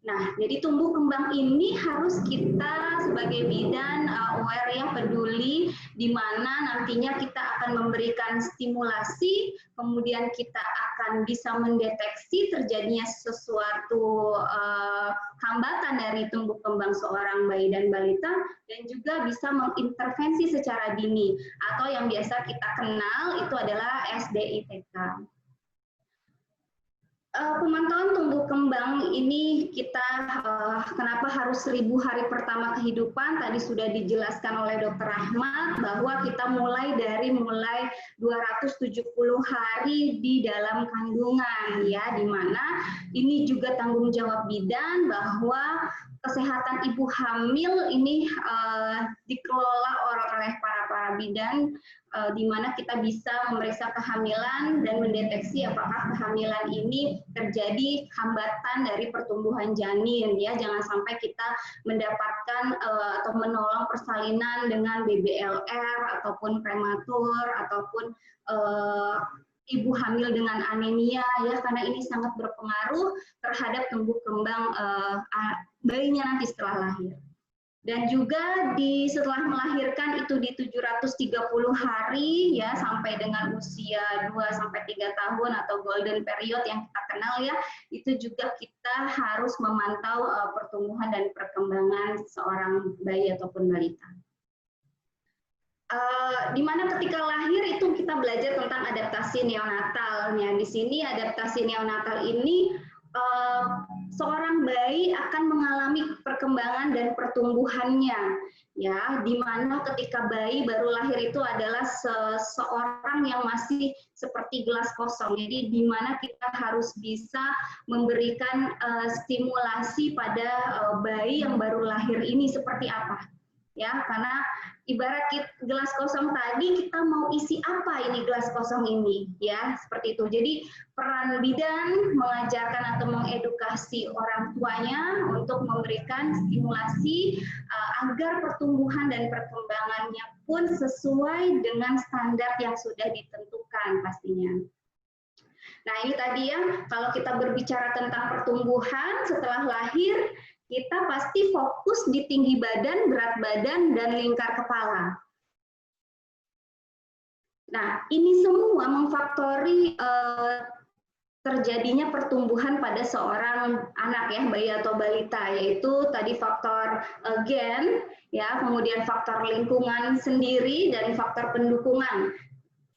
Nah, jadi tumbuh kembang ini harus kita sebagai bidan aware ya, peduli, di mana nantinya kita akan memberikan stimulasi, kemudian kita akan bisa mendeteksi terjadinya sesuatu hambatan dari tumbuh kembang seorang bayi dan balita, dan juga bisa mengintervensi secara dini, atau yang biasa kita kenal itu adalah SDITK. Pemantauan tumbuh kembang ini kita kenapa harus 1000 hari pertama kehidupan, tadi sudah dijelaskan oleh Dr. Ahmad bahwa kita mulai 270 hari di dalam kandungan ya, di mana ini juga tanggung jawab bidan bahwa kesehatan ibu hamil ini dikelola oleh para bidan, di mana kita bisa memeriksa kehamilan dan mendeteksi apakah kehamilan ini terjadi hambatan dari pertumbuhan janin ya, jangan sampai kita mendapatkan atau menolong persalinan dengan BBLR ataupun prematur ataupun ibu hamil dengan anemia ya, karena ini sangat berpengaruh terhadap tumbuh kembang bayinya nanti setelah lahir. Dan juga setelah melahirkan itu di 730 hari ya, sampai dengan usia 2-3 tahun atau golden period yang kita kenal ya, itu juga kita harus memantau pertumbuhan dan perkembangan seorang bayi ataupun balita. Di mana ketika lahir itu kita belajar tentang adaptasi neonatalnya. Di sini adaptasi neonatal ini seorang bayi akan mengalami perkembangan dan pertumbuhannya ya, di mana ketika bayi baru lahir itu adalah seseorang yang masih seperti gelas kosong. Jadi di mana kita harus bisa memberikan stimulasi pada bayi yang baru lahir ini seperti apa ya, karena ibarat gelas kosong tadi, kita mau isi apa ini gelas kosong ini ya, seperti itu. Jadi peran bidan mengajarkan atau mengedukasi orang tuanya untuk memberikan stimulasi agar pertumbuhan dan perkembangannya pun sesuai dengan standar yang sudah ditentukan pastinya. Nah ini tadi ya, kalau kita berbicara tentang pertumbuhan setelah lahir, kita pasti fokus di tinggi badan, berat badan, dan lingkar kepala. Nah, ini semua memfaktori terjadinya pertumbuhan pada seorang anak ya, bayi atau balita, yaitu tadi faktor gen, ya, kemudian faktor lingkungan sendiri, dan faktor pendukungan.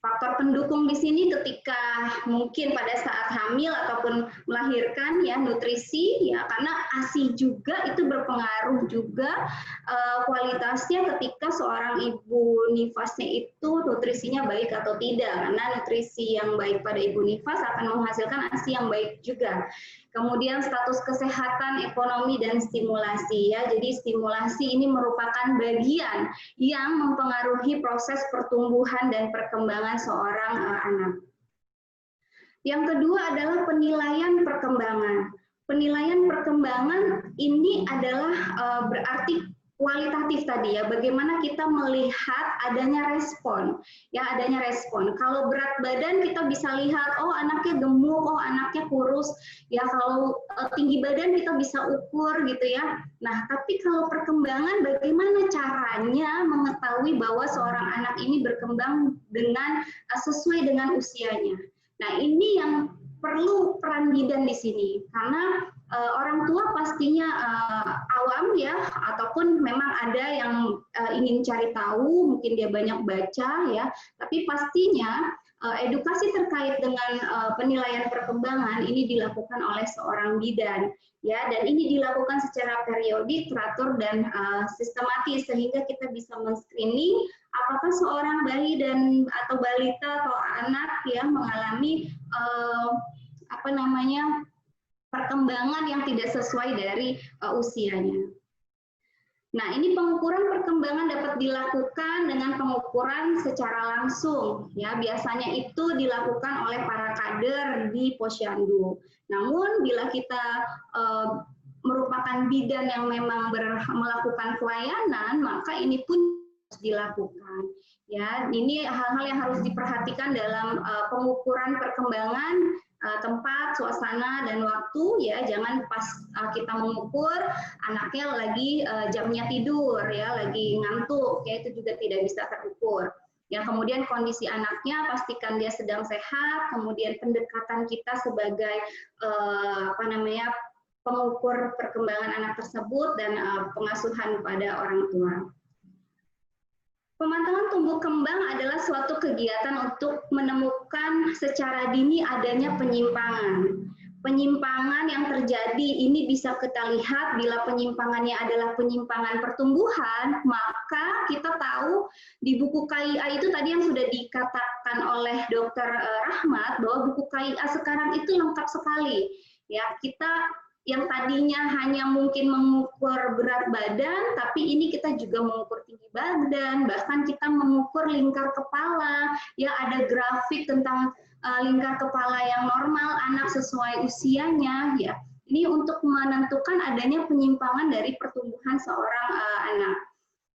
Faktor pendukung di sini ketika mungkin pada saat hamil ataupun melahirkan ya, nutrisi ya, karena ASI juga itu berpengaruh juga kualitasnya ketika seorang ibu nifasnya itu nutrisinya baik atau tidak, karena nutrisi yang baik pada ibu nifas akan menghasilkan ASI yang baik juga. Kemudian status kesehatan, ekonomi, dan stimulasi ya. Jadi stimulasi ini merupakan bagian yang mempengaruhi proses pertumbuhan dan perkembangan seorang anak. Yang kedua adalah penilaian perkembangan. Penilaian perkembangan ini adalah berarti kualitatif tadi ya, bagaimana kita melihat adanya respon, ya adanya respon. Kalau berat badan kita bisa lihat, oh anaknya gemuk, oh anaknya kurus, ya kalau tinggi badan kita bisa ukur gitu ya. Nah tapi kalau perkembangan bagaimana cara caranya mengetahui bahwa seorang anak ini berkembang dengan sesuai dengan usianya. Nah, ini yang perlu peran bidan di sini, karena orang tua pastinya awam ya, ataupun memang ada yang ingin cari tahu, mungkin dia banyak baca ya, tapi pastinya edukasi terkait dengan penilaian perkembangan ini dilakukan oleh seorang bidan ya, dan ini dilakukan secara periodik, teratur dan sistematis sehingga kita bisa men-screening apakah seorang bayi dan atau balita atau anak ya mengalami perkembangan yang tidak sesuai dari usianya. Nah, ini pengukuran perkembangan dapat dilakukan dengan pengukuran secara langsung. Ya, biasanya itu dilakukan oleh para kader di Posyandu. Namun, bila kita merupakan bidan yang memang melakukan pelayanan, maka ini pun harus dilakukan. Ya, ini hal-hal yang harus diperhatikan dalam pengukuran perkembangan tempat, suasana, dan waktu ya. Jangan pas kita mengukur anaknya lagi jamnya tidur ya, lagi ngantuk ya, itu juga tidak bisa terukur. Ya, kemudian kondisi anaknya pastikan dia sedang sehat, kemudian pendekatan kita sebagai pengukur perkembangan anak tersebut dan pengasuhan pada orang tua. Pemantauan tumbuh kembang adalah suatu kegiatan untuk menemukan secara dini adanya penyimpangan. Penyimpangan yang terjadi ini bisa kita lihat bila penyimpangannya adalah penyimpangan pertumbuhan, maka kita tahu di buku KIA itu tadi yang sudah dikatakan oleh Dr. Rahmat bahwa buku KIA sekarang itu lengkap sekali. Ya, kita yang tadinya hanya mungkin mengukur berat badan, tapi ini kita juga mengukur tinggi badan, bahkan kita mengukur lingkar kepala, ya ada grafik tentang lingkar kepala yang normal anak sesuai usianya, ya. Ini untuk menentukan adanya penyimpangan dari pertumbuhan seorang anak.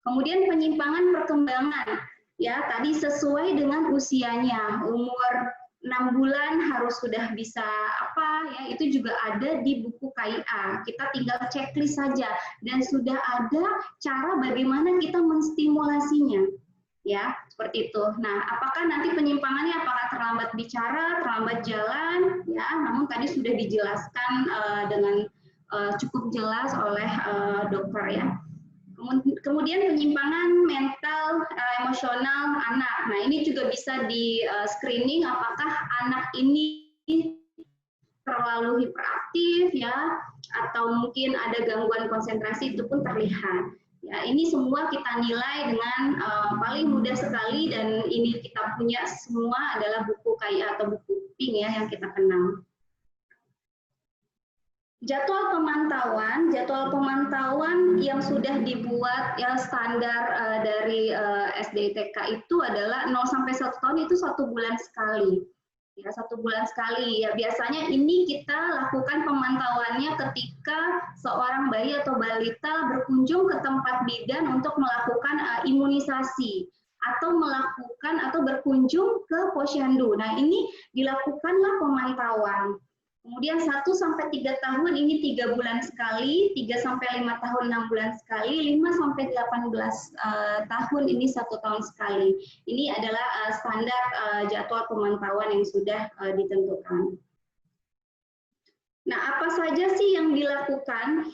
Kemudian penyimpangan perkembangan, ya tadi sesuai dengan usianya, umur 6 bulan harus sudah bisa apa ya, itu juga ada di buku KIA. Kita tinggal checklist saja dan sudah ada cara bagaimana kita menstimulasinya. Ya, seperti itu. Nah, apakah nanti penyimpangannya apakah terlambat bicara, terlambat jalan ya, namun tadi sudah dijelaskan dengan cukup jelas oleh dokter ya. Kemudian penyimpangan mental, emosional anak. Nah, ini juga bisa di screening apakah anak ini terlalu hiperaktif ya, atau mungkin ada gangguan konsentrasi, itu pun terlihat. Ya, ini semua kita nilai dengan paling mudah sekali, dan ini kita punya semua adalah buku KIA atau buku PING ya yang kita kenal. Jadwal pemantauan yang sudah dibuat ya standar dari SD TK itu adalah 0 sampai 1 tahun itu 1 bulan sekali. Ya, 1 bulan sekali. Ya, biasanya ini kita lakukan pemantauannya ketika seorang bayi atau balita berkunjung ke tempat bidan untuk melakukan imunisasi atau berkunjung ke Posyandu. Nah, ini dilakukanlah pemantauan. Kemudian 1 sampai 3 tahun ini 3 bulan sekali, 3 sampai 5 tahun 6 bulan sekali, 5 sampai 18 tahun ini 1 tahun sekali. Ini adalah standar jadwal pemantauan yang sudah ditentukan. Nah, apa saja sih yang dilakukan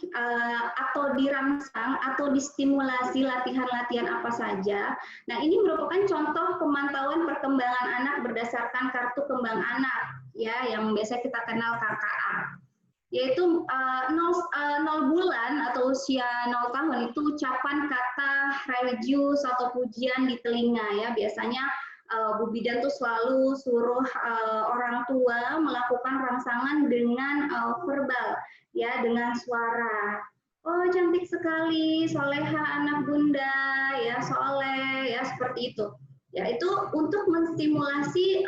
atau dirangsang atau distimulasi latihan-latihan apa saja? Nah, ini merupakan contoh pemantauan perkembangan anak berdasarkan kartu kembang anak, ya, yang biasa kita kenal KKA. Yaitu 0 bulan atau usia 0 tahun itu ucapan kata religius atau pujian di telinga, ya. Biasanya Bu Bidan tuh selalu suruh orang tua melakukan rangsangan dengan verbal, ya, dengan suara. Oh, cantik sekali, soleha anak bunda, ya, soleh, ya, seperti itu. Ya, itu untuk menstimulasi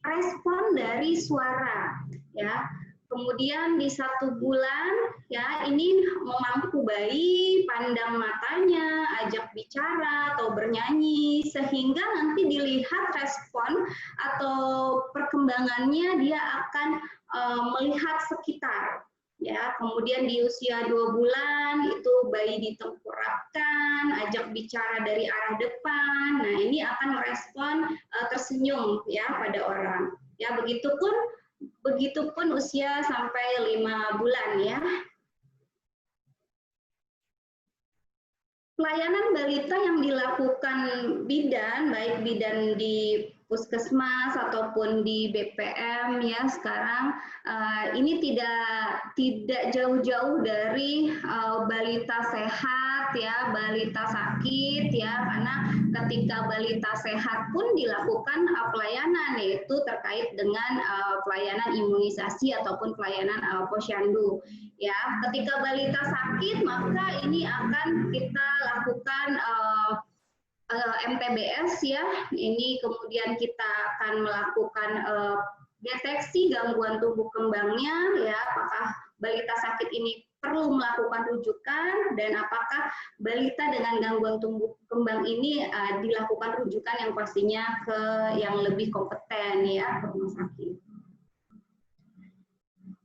respon dari suara, ya. Kemudian di 1 bulan, ya, ini memampu bayi, pandang matanya, ajak bicara atau bernyanyi, sehingga nanti dilihat respon atau perkembangannya dia akan melihat sekitar. Ya, kemudian di usia 2 bulan itu bayi ditengkurapkan, diajak bicara dari arah depan, nah ini akan merespon tersenyum ya pada orang. Ya, begitupun usia sampai 5 bulan ya. Pelayanan balita yang dilakukan bidan, baik bidan di puskesmas ataupun di BPM ya sekarang ini tidak jauh-jauh dari balita sehat ya, balita sakit ya, karena ketika balita sehat pun dilakukan pelayanan, yaitu terkait dengan pelayanan imunisasi ataupun pelayanan posyandu. Ya, ketika balita sakit maka ini akan kita lakukan MTBS ya. Ini kemudian kita akan melakukan deteksi gangguan tumbuh kembangnya ya, apakah balita sakit ini perlu melakukan rujukan dan apakah balita dengan gangguan tumbuh kembang ini dilakukan rujukan yang pastinya ke yang lebih kompeten ya, ke rumah sakit.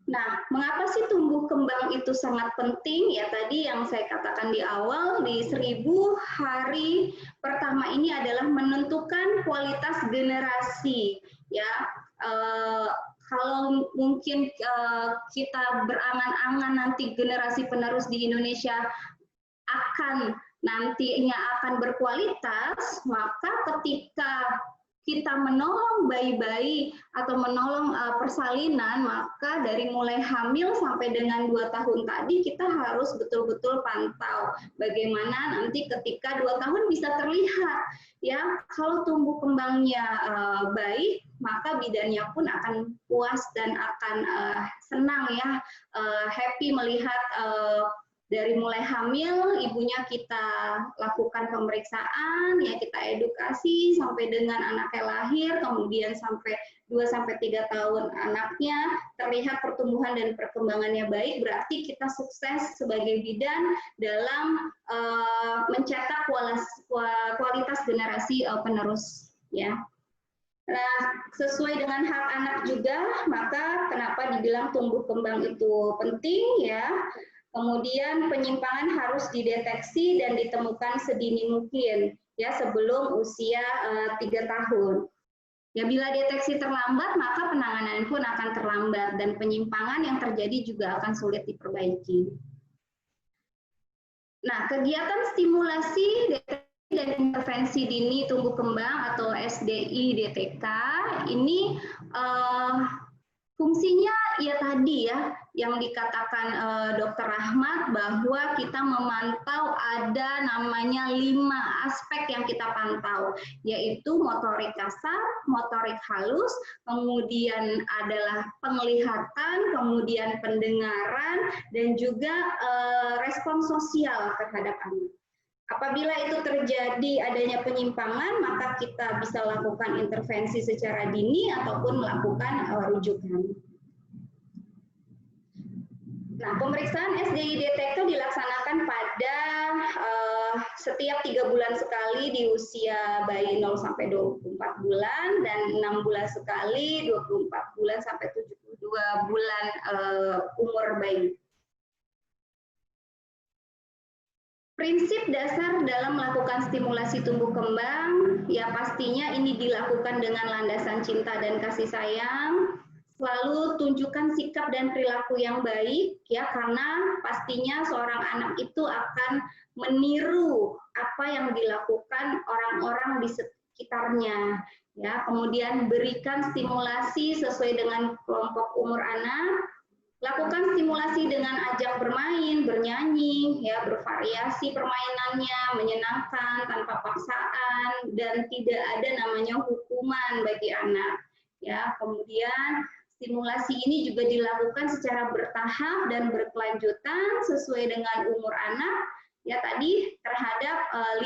Nah, mengapa sih tumbuh kembang itu sangat penting? Ya tadi yang saya katakan di awal, di 1000 hari pertama ini adalah menentukan kualitas generasi. Ya, kalau mungkin kita berangan-angan nanti generasi penerus di Indonesia nantinya akan berkualitas, maka ketika kita menolong bayi-bayi atau menolong persalinan, maka dari mulai hamil sampai dengan 2 tahun tadi kita harus betul-betul pantau bagaimana nanti ketika 2 tahun bisa terlihat ya, kalau tumbuh kembangnya baik maka bidannya pun akan puas dan akan senang ya, happy melihat dari mulai hamil, ibunya kita lakukan pemeriksaan, ya kita edukasi sampai dengan anaknya lahir, kemudian sampai 2-3 tahun anaknya terlihat pertumbuhan dan perkembangannya baik, berarti kita sukses sebagai bidan dalam mencetak kualitas generasi penerus. Ya. Nah, sesuai dengan hak anak juga, maka kenapa dibilang tumbuh kembang itu penting ya. Kemudian penyimpangan harus dideteksi dan ditemukan sedini mungkin ya, sebelum usia 3 tahun. Ya, bila deteksi terlambat maka penanganan pun akan terlambat dan penyimpangan yang terjadi juga akan sulit diperbaiki. Nah, kegiatan stimulasi deteksi dan intervensi dini tumbuh kembang atau SDI-DTK ini fungsinya ya tadi ya yang dikatakan Dr. Rahmat, bahwa kita memantau ada namanya 5 aspek yang kita pantau, yaitu motorik kasar, motorik halus, kemudian adalah penglihatan, kemudian pendengaran, dan juga respon sosial terhadap anak. Apabila itu terjadi adanya penyimpangan, maka kita bisa lakukan intervensi secara dini ataupun melakukan rujukan. Nah, pemeriksaan SDI-DTK dilaksanakan pada setiap 3 bulan sekali di usia bayi 0 sampai 24 bulan dan 6 bulan sekali 24 bulan sampai 72 bulan umur bayi. Prinsip dasar dalam melakukan stimulasi tumbuh kembang, ya pastinya ini dilakukan dengan landasan cinta dan kasih sayang. Selalu tunjukkan sikap dan perilaku yang baik, ya, karena pastinya seorang anak itu akan meniru apa yang dilakukan orang-orang di sekitarnya. Ya, kemudian berikan stimulasi sesuai dengan kelompok umur anak. Lakukan stimulasi dengan ajak bermain, bernyanyi, ya, bervariasi permainannya, menyenangkan, tanpa paksaan, dan tidak ada namanya hukuman bagi anak. Ya, kemudian stimulasi ini juga dilakukan secara bertahap dan berkelanjutan sesuai dengan umur anak. Ya, tadi terhadap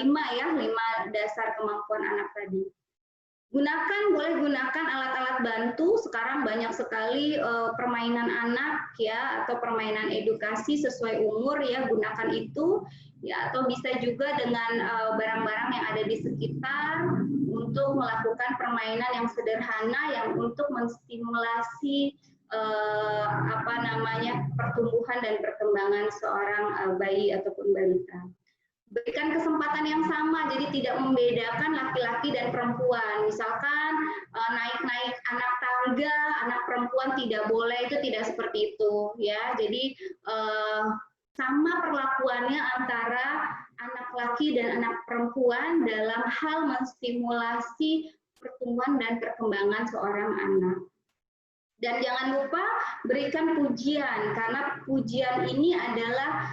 5 dasar kemampuan anak tadi. Boleh gunakan alat-alat bantu. Sekarang banyak sekali permainan anak ya, atau permainan edukasi sesuai umur ya, gunakan itu ya, atau bisa juga dengan barang-barang yang ada di sekitar untuk melakukan permainan yang sederhana yang untuk menstimulasi pertumbuhan dan perkembangan seorang bayi ataupun balita. berikan kesempatan yang sama, jadi tidak membedakan laki-laki dan perempuan. Misalkan naik-naik anak tangga, anak perempuan tidak boleh, itu tidak seperti itu ya. Jadi sama perlakuannya antara anak laki dan anak perempuan dalam hal menstimulasi pertumbuhan dan perkembangan seorang anak. Dan jangan lupa berikan pujian, karena pujian ini adalah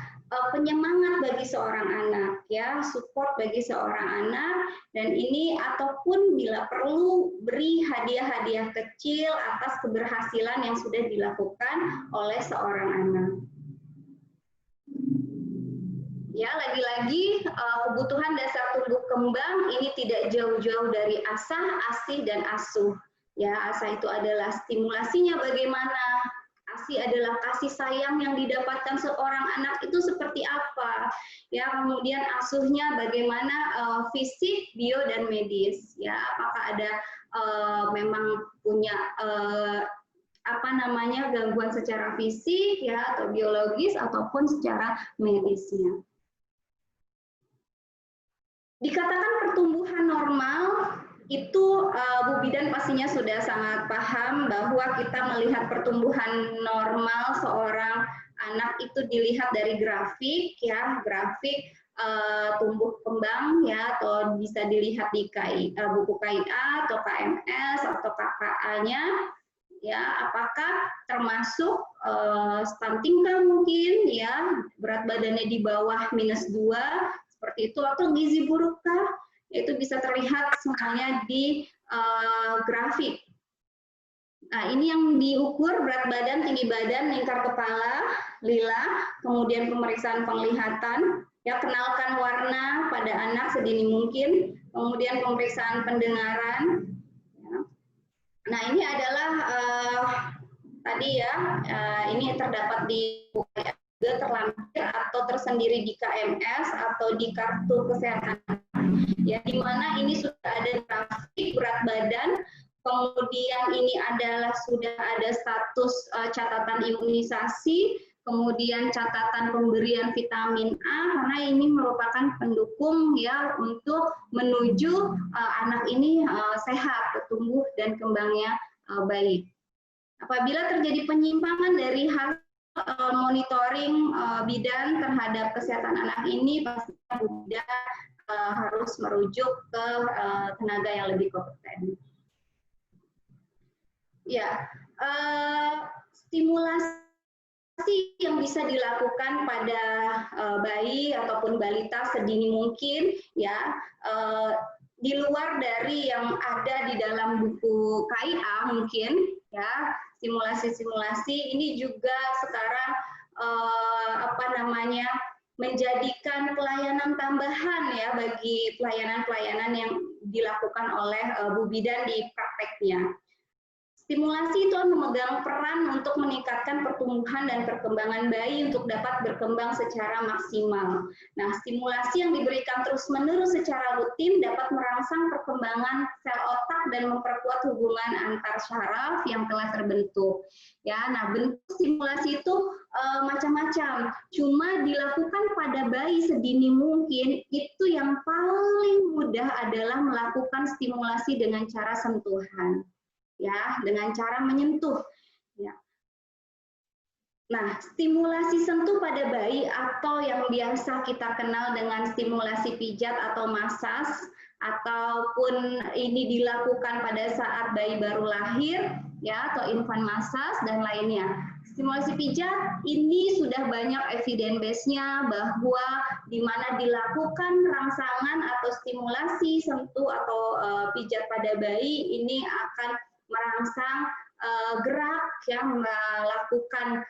penyemangat bagi seorang anak, ya, support bagi seorang anak. Dan ini ataupun bila perlu beri hadiah-hadiah kecil atas keberhasilan yang sudah dilakukan oleh seorang anak. Ya, lagi-lagi kebutuhan dasar tumbuh kembang ini tidak jauh-jauh dari asah, asih, dan asuh. Ya, asah itu adalah stimulasinya bagaimana, asih adalah kasih sayang yang didapatkan seorang anak itu seperti apa. Ya, kemudian asuhnya bagaimana fisik, bio, dan medis. Ya, apakah ada memang punya gangguan secara fisik ya atau biologis ataupun secara medisnya. Dikatakan pertumbuhan normal itu Bu Bidan pastinya sudah sangat paham bahwa kita melihat pertumbuhan normal seorang anak itu dilihat dari grafik ya, grafik tumbuh kembang ya, atau bisa dilihat di buku KIA atau KMS atau KKA-nya ya, apakah termasuk stunting kah mungkin ya, berat badannya di bawah -2 seperti itu, atau gizi buruk kah? Itu bisa terlihat semuanya di grafik. Nah, ini yang diukur berat badan, tinggi badan, lingkar kepala, lila, kemudian pemeriksaan penglihatan, ya, kenalkan warna pada anak sedini mungkin, kemudian pemeriksaan pendengaran. Ya. Nah, ini adalah tadi ya, ini terdapat di terlampir atau tersendiri di KMS atau di kartu kesehatan ya, di mana ini sudah ada grafik berat badan, kemudian ini adalah sudah ada status catatan imunisasi, kemudian catatan pemberian vitamin A, karena ini merupakan pendukung ya untuk menuju anak ini sehat, tumbuh dan kembangnya baik. Apabila terjadi penyimpangan dari hasil monitoring bidan terhadap kesehatan anak ini, pastinya bidan harus merujuk ke tenaga yang lebih kompeten. Ya, stimulasi yang bisa dilakukan pada bayi ataupun balita sedini mungkin, ya, di luar dari yang ada di dalam buku KIA mungkin, ya. Simulasi-simulasi ini juga sekarang menjadikan pelayanan tambahan ya bagi pelayanan-pelayanan yang dilakukan oleh Bu Bidan di prakteknya. Stimulasi itu memegang peran untuk meningkatkan pertumbuhan dan perkembangan bayi untuk dapat berkembang secara maksimal. Nah, stimulasi yang diberikan terus-menerus secara rutin dapat merangsang perkembangan sel otak dan memperkuat hubungan antar syaraf yang telah terbentuk. Ya, nah bentuk stimulasi itu macam-macam. Cuma dilakukan pada bayi sedini mungkin, itu yang paling mudah adalah melakukan stimulasi dengan cara sentuhan. Ya, dengan cara menyentuh. Ya. Nah, stimulasi sentuh pada bayi atau yang biasa kita kenal dengan stimulasi pijat atau masas, ataupun ini dilakukan pada saat bayi baru lahir, ya, atau infant massage dan lainnya. Stimulasi pijat ini sudah banyak evidence base-nya bahwa di mana dilakukan rangsangan atau stimulasi sentuh atau pijat pada bayi ini akan merangsang gerak yang melakukan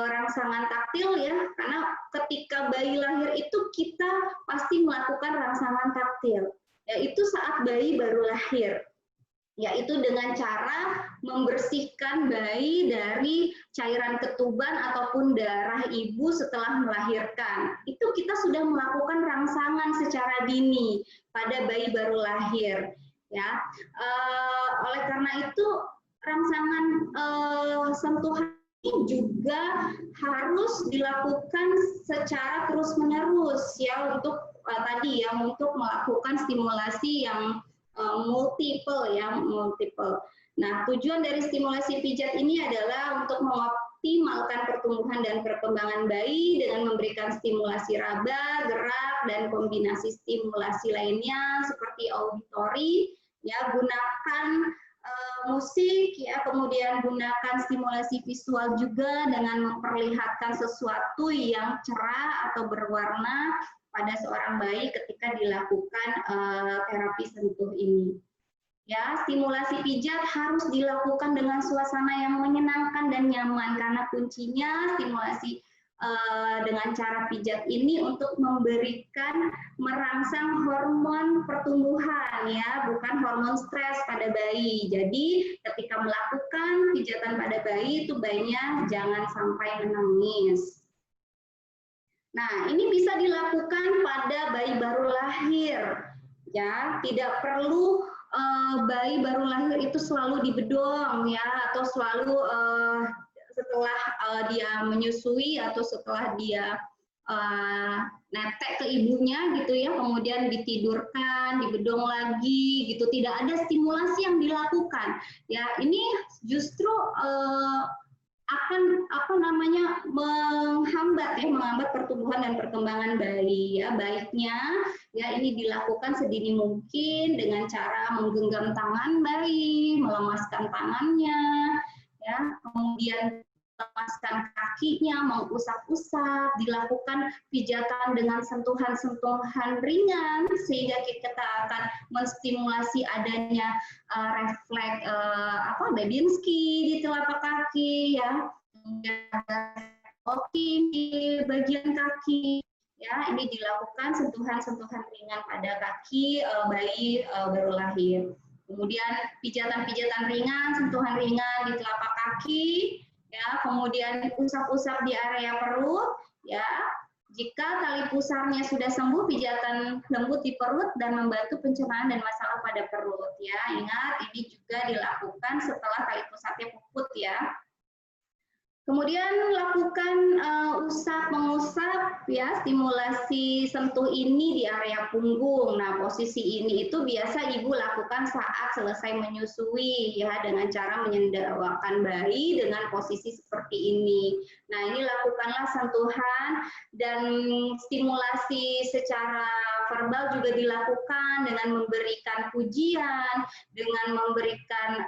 rangsangan taktil ya, karena ketika bayi lahir itu kita pasti melakukan rangsangan taktil, yaitu saat bayi baru lahir, yaitu dengan cara membersihkan bayi dari cairan ketuban ataupun darah ibu setelah melahirkan. Itu kita sudah melakukan rangsangan secara dini pada bayi baru lahir. Ya, oleh karena itu rangsangan sentuhan juga harus dilakukan secara terus-menerus ya untuk tadi ya untuk melakukan stimulasi yang multiple. Nah, tujuan dari stimulasi pijat ini adalah untuk mengoptimalkan pertumbuhan dan perkembangan bayi dengan memberikan stimulasi raba, gerak, dan kombinasi stimulasi lainnya seperti auditori, ya gunakan musik, ya kemudian gunakan stimulasi visual juga dengan memperlihatkan sesuatu yang cerah atau berwarna pada seorang bayi ketika dilakukan terapi sentuh ini. Ya, stimulasi pijat harus dilakukan dengan suasana yang menyenangkan dan nyaman karena kuncinya stimulasi dengan cara pijat ini untuk merangsang hormon pertumbuhan ya, bukan hormon stres pada bayi. Jadi ketika melakukan pijatan pada bayi itu bayinya jangan sampai menangis. Nah, ini bisa dilakukan pada bayi baru lahir. Ya, tidak perlu bayi baru lahir itu selalu dibedong ya, atau selalu setelah dia menyusui atau setelah dia netek ke ibunya gitu ya, kemudian ditidurkan, dibedong lagi gitu, tidak ada stimulasi yang dilakukan. Ya, ini justru akan menghambat pertumbuhan dan perkembangan bayi ya. Baiknya ya ini dilakukan sedini mungkin dengan cara menggenggam tangan bayi, melemaskan tangannya ya, kemudian lemaskan kakinya, mengusap-usap, dilakukan pijatan dengan sentuhan-sentuhan ringan sehingga kita akan menstimulasi adanya refleks Babinski di telapak kaki ya, kemudian walking di bagian kaki ya, ini dilakukan sentuhan-sentuhan ringan pada kaki bayi baru lahir. Kemudian pijatan-pijatan ringan, sentuhan ringan di telapak kaki ya, kemudian usap-usap di area perut ya. Jika tali pusarnya sudah sembuh, pijatan lembut di perut dan membantu pencernaan dan masalah pada perut ya. Ingat, ini juga dilakukan setelah tali pusarnya puput ya. Kemudian lakukan mengusap ya, stimulasi sentuh ini di area punggung. Nah, posisi ini itu biasa ibu lakukan saat selesai menyusui ya, dengan cara menyendawakan bayi dengan posisi seperti ini. Nah, ini lakukanlah sentuhan dan stimulasi secara verbal juga dilakukan dengan memberikan pujian, dengan memberikan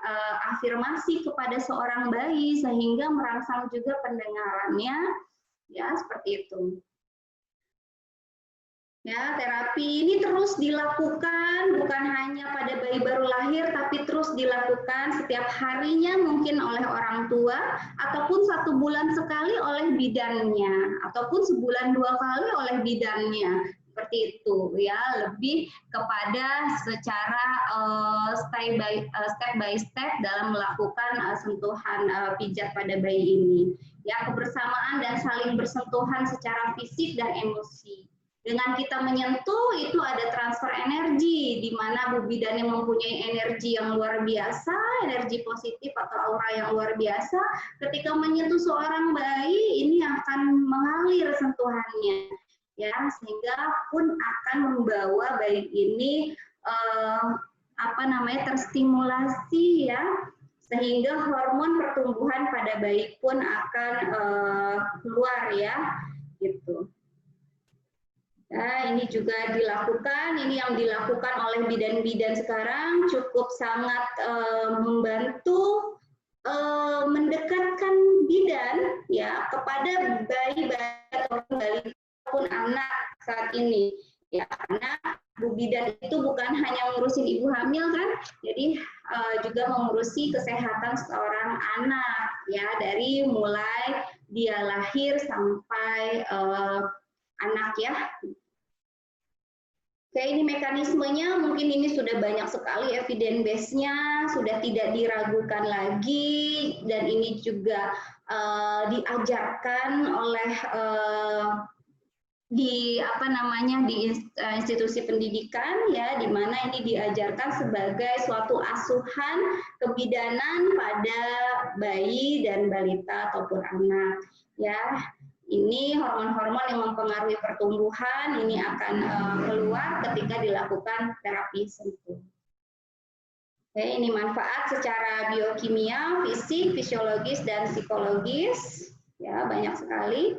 afirmasi kepada seorang bayi sehingga merangsang juga pendengarannya ya, seperti itu. Ya, terapi ini terus dilakukan bukan hanya pada bayi baru lahir, tapi terus dilakukan setiap harinya mungkin oleh orang tua, ataupun 1 bulan sekali oleh bidannya, ataupun sebulan 2 kali oleh bidannya. Seperti itu ya, lebih kepada secara step by step dalam melakukan sentuhan pijat pada bayi ini. Ya, kebersamaan dan saling bersentuhan secara fisik dan emosi. Dengan kita menyentuh itu ada transfer energi, di mana Bu Bidan yang mempunyai energi yang luar biasa, energi positif atau aura yang luar biasa. Ketika menyentuh seorang bayi, ini akan mengalir sentuhannya, ya, sehingga pun akan membawa bayi ini terstimulasi, ya, sehingga hormon pertumbuhan pada bayi pun akan keluar, ya, gitu. Nah, ini juga dilakukan, ini yang dilakukan oleh bidan-bidan sekarang cukup sangat membantu mendekatkan bidan ya kepada bayi-bayi ataupun anak saat ini. Ya, karena Bu Bidan itu bukan hanya ngurusin ibu hamil kan, jadi juga mengurusi kesehatan seorang anak ya, dari mulai dia lahir sampai anak ya. Oke, ini mekanismenya mungkin ini sudah banyak sekali evidence base-nya, sudah tidak diragukan lagi, dan ini juga diajarkan oleh di apa namanya di institusi pendidikan ya, di mana ini diajarkan sebagai suatu asuhan kebidanan pada bayi dan balita ataupun anak ya. Ini hormon-hormon yang mempengaruhi pertumbuhan ini akan keluar ketika dilakukan terapi sentuh. Oke, ini manfaat secara biokimia, fisik, fisiologis dan psikologis ya, banyak sekali.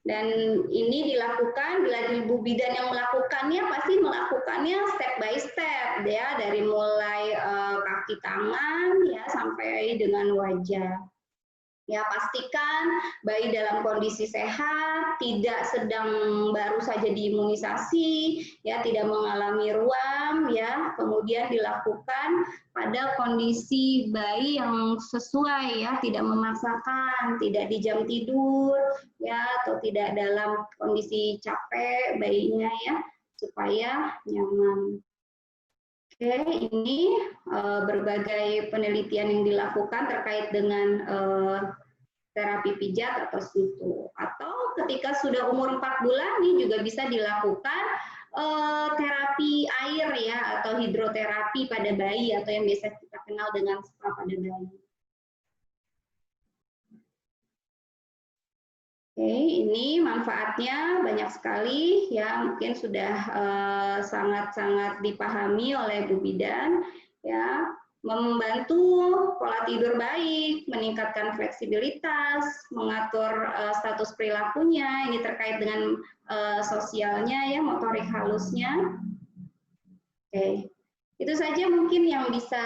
Dan ini dilakukan bila ibu bidan yang melakukannya pasti melakukannya step by step ya, dari mulai kaki tangan ya sampai dengan wajah. Ya, pastikan bayi dalam kondisi sehat, tidak sedang baru saja diimunisasi, ya, tidak mengalami ruam, ya. Kemudian dilakukan pada kondisi bayi yang sesuai, ya, tidak memaksakan, tidak di jam tidur, ya, atau tidak dalam kondisi capek bayinya, ya, supaya nyaman. Oke, ini berbagai penelitian yang dilakukan terkait dengan terapi pijat atau sentuh. Atau ketika sudah umur 4 bulan, ini juga bisa dilakukan terapi air ya, atau hidroterapi pada bayi, atau yang biasa kita kenal dengan spa pada bayi. Oke, ini manfaatnya banyak sekali ya, mungkin sudah sangat-sangat dipahami oleh Bu Bidan ya, membantu pola tidur baik, meningkatkan fleksibilitas, mengatur status perilakunya, ini terkait dengan sosialnya ya, motorik halusnya. Oke, itu saja mungkin yang bisa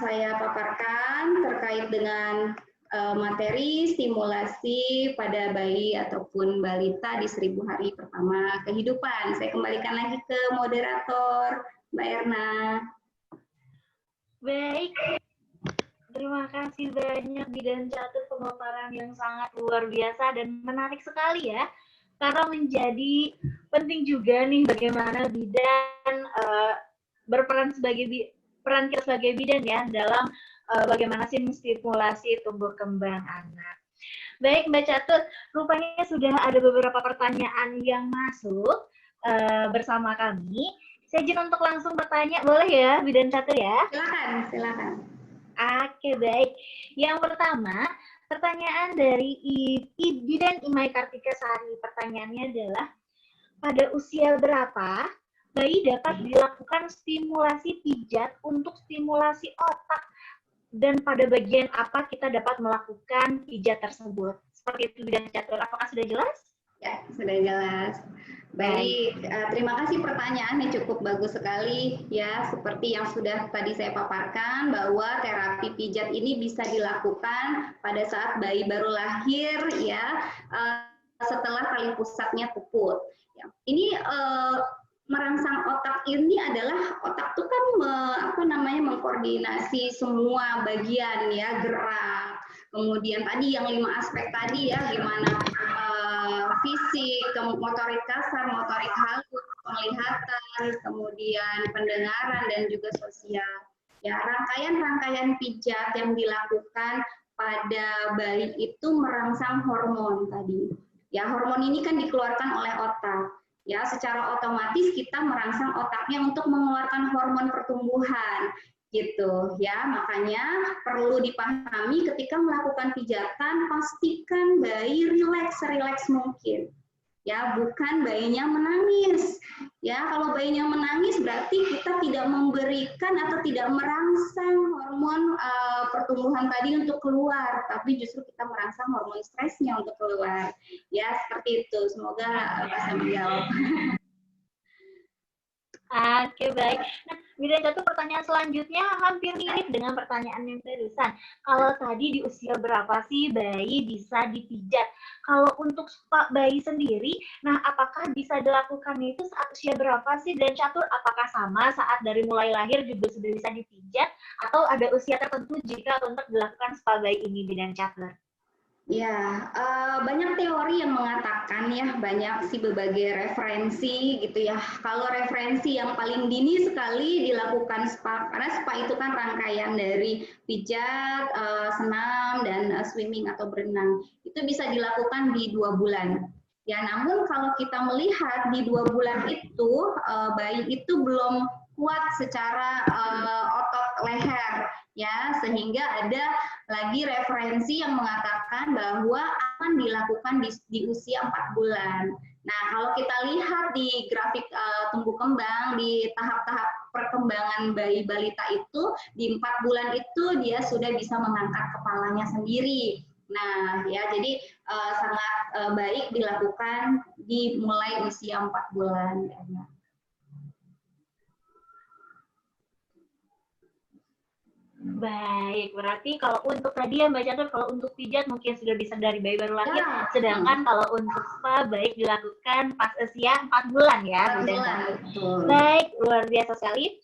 saya paparkan terkait dengan materi stimulasi pada bayi ataupun balita di 1000 hari pertama kehidupan. Saya kembalikan lagi ke moderator, Mbak Erna. Baik, terima kasih banyak Bidan Catur, pemaparan yang sangat luar biasa dan menarik sekali ya, karena menjadi penting juga nih bagaimana bidan berperan sebagai peran kita sebagai bidan ya dalam bagaimana sih menstimulasi tumbuh kembang anak. Baik Mbak Catur, rupanya sudah ada beberapa pertanyaan yang masuk bersama kami. Saya izin untuk langsung bertanya, boleh ya Bidan Catur ya? Silakan, silakan. Oke, baik. Yang pertama, pertanyaan dari Bidan Imai Kartika Sari. Pertanyaannya adalah, pada usia berapa bayi dapat dilakukan stimulasi pijat untuk stimulasi otak? Dan pada bagian apa kita dapat melakukan pijat tersebut? Seperti itu Bidan Catur, apakah sudah jelas? Ya, sudah jelas. Baik, terima kasih pertanyaannya, cukup bagus sekali ya. Seperti yang sudah tadi saya paparkan bahwa terapi pijat ini bisa dilakukan pada saat bayi baru lahir ya, setelah tali pusatnya puput. Ya. Ini merangsang otak ini adalah otak itu kan mengkoordinasi semua bagian ya, gerak. Kemudian tadi yang 5 aspek tadi ya, gimana fisik, motorik kasar, motorik halus, penglihatan, kemudian pendengaran dan juga sosial. Ya, rangkaian-rangkaian pijat yang dilakukan pada bayi itu merangsang hormon tadi. Ya, hormon ini kan dikeluarkan oleh otak. Ya, secara otomatis kita merangsang otaknya untuk mengeluarkan hormon pertumbuhan gitu ya. Makanya perlu dipahami ketika melakukan pijatan, pastikan bayi rileks mungkin ya, bukan bayinya menangis ya. Kalau bayinya menangis berarti kita tidak memberikan atau tidak merangsang hormon pertumbuhan tadi untuk keluar, tapi justru kita merangsang hormon stresnya untuk keluar ya. Seperti itu, semoga bisa menjawab. Oke, baik. Nah, Bidan Catur, pertanyaan selanjutnya hampir mirip dengan pertanyaan yang barusan. Kalau tadi di usia berapa sih bayi bisa dipijat? Kalau untuk bayi sendiri, nah apakah bisa dilakukan itu saat usia berapa sih? Dan Catur, apakah sama saat dari mulai lahir juga sudah bisa dipijat? Atau ada usia tertentu jika untuk dilakukan spa bayi ini, Bidan Catur? Ya, banyak teori yang mengatakan ya, banyak sih berbagai referensi gitu ya. Kalau referensi yang paling dini sekali dilakukan spa, karena spa itu kan rangkaian dari pijat, senam, dan swimming atau berenang. Itu bisa dilakukan di 2 bulan. Ya, namun kalau kita melihat di 2 bulan itu bayi itu belum kuat secara otot leher, ya, sehingga ada lagi referensi yang mengatakan bahwa akan dilakukan di usia 4 bulan. Nah, kalau kita lihat di grafik tumbuh kembang di tahap-tahap perkembangan bayi balita itu di 4 bulan itu dia sudah bisa mengangkat kepalanya sendiri. Nah, ya, jadi sangat baik dilakukan dimulai usia 4 bulan. Baik, berarti kalau untuk tadi ya Mbak Catur, kalau untuk pijat mungkin sudah bisa dari bayi baru lahir, Ya. sedangkan kalau untuk spa baik dilakukan pas usia 4 bulan ya. 4 bulan, betul. Baik, luar biasa sekali.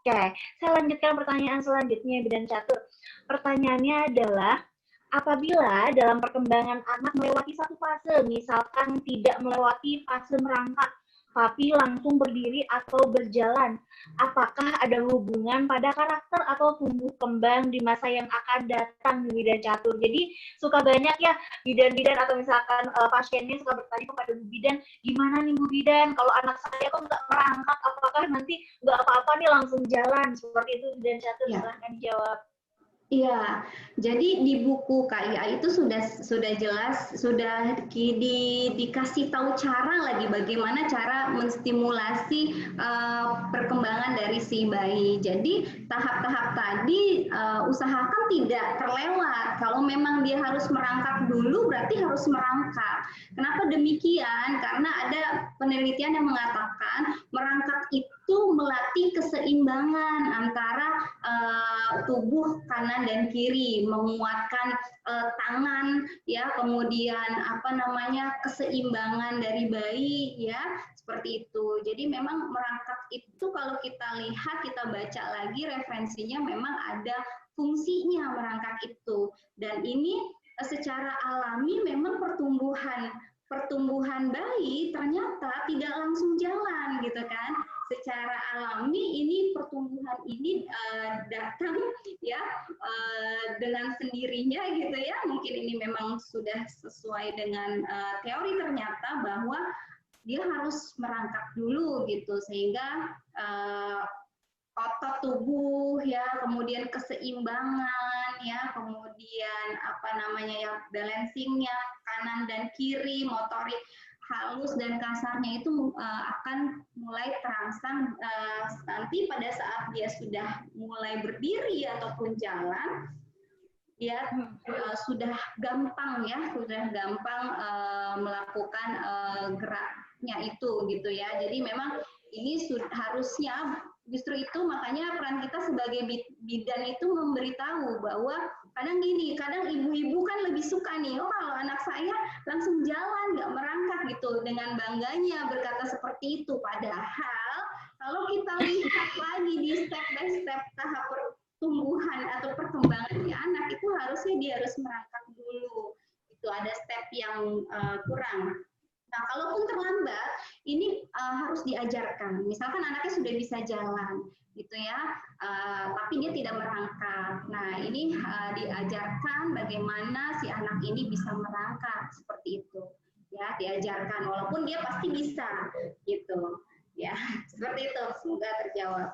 Oke, saya lanjutkan pertanyaan selanjutnya Bidan Catur. Pertanyaannya adalah, apabila dalam perkembangan anak melewati satu fase, misalkan tidak melewati fase merangkak, tapi langsung berdiri atau berjalan, apakah ada hubungan pada karakter atau tumbuh kembang di masa yang akan datang, Bidan Catur? Jadi suka banyak ya bidan-bidan atau misalkan pasiennya suka bertanya kepada Bu Bidan, gimana nih Bu Bidan, kalau anak saya kok nggak merangkak, apakah nanti nggak apa-apa nih langsung jalan? Seperti itu Bidan Catur, Ya. silahkan dijawab. Iya, jadi di buku KIA itu sudah jelas, sudah dikasih tahu cara lagi bagaimana cara menstimulasi perkembangan dari si bayi. Jadi tahap-tahap tadi usahakan tidak terlewat. Kalau memang dia harus merangkak dulu, berarti harus merangkak. Kenapa demikian? Karena ada penelitian yang mengatakan merangkak itu melatih keseimbangan antara tubuh kanan dan kiri, menguatkan tangan, ya, kemudian keseimbangan dari bayi, ya, seperti itu. Jadi memang merangkak itu kalau kita lihat, kita baca lagi referensinya, memang ada fungsinya merangkak itu, dan ini secara alami memang pertumbuhan bayi ternyata tidak langsung jalan, gitu kan. Secara alami ini pertumbuhan ini datang ya dengan sendirinya gitu ya. Mungkin ini memang sudah sesuai dengan teori ternyata bahwa dia harus merangkak dulu gitu, sehingga otot tubuh ya, kemudian keseimbangan ya, kemudian ya balancingnya kanan dan kiri, motorik halus dan kasarnya itu akan mulai terangsang nanti pada saat dia sudah mulai berdiri ataupun jalan, dia sudah gampang melakukan geraknya itu gitu ya. Jadi memang ini harusnya justru itu, makanya peran kita sebagai bidan itu memberitahu bahwa kadang ibu-ibu kan lebih suka nih, oh kalau anak saya langsung jalan nggak merangkak gitu, dengan bangganya berkata seperti itu. Padahal kalau kita lihat lagi di step by step tahap pertumbuhan atau perkembangan di anak itu harusnya dia harus merangkak dulu. Itu ada step yang kurang. Nah, kalaupun terlambat, ini harus diajarkan. Misalkan anaknya sudah bisa jalan, gitu ya, tapi dia tidak merangkak. Nah, ini diajarkan bagaimana si anak ini bisa merangkak seperti itu. Ya, diajarkan. Walaupun dia pasti bisa, gitu. Ya, seperti itu. Semoga terjawab.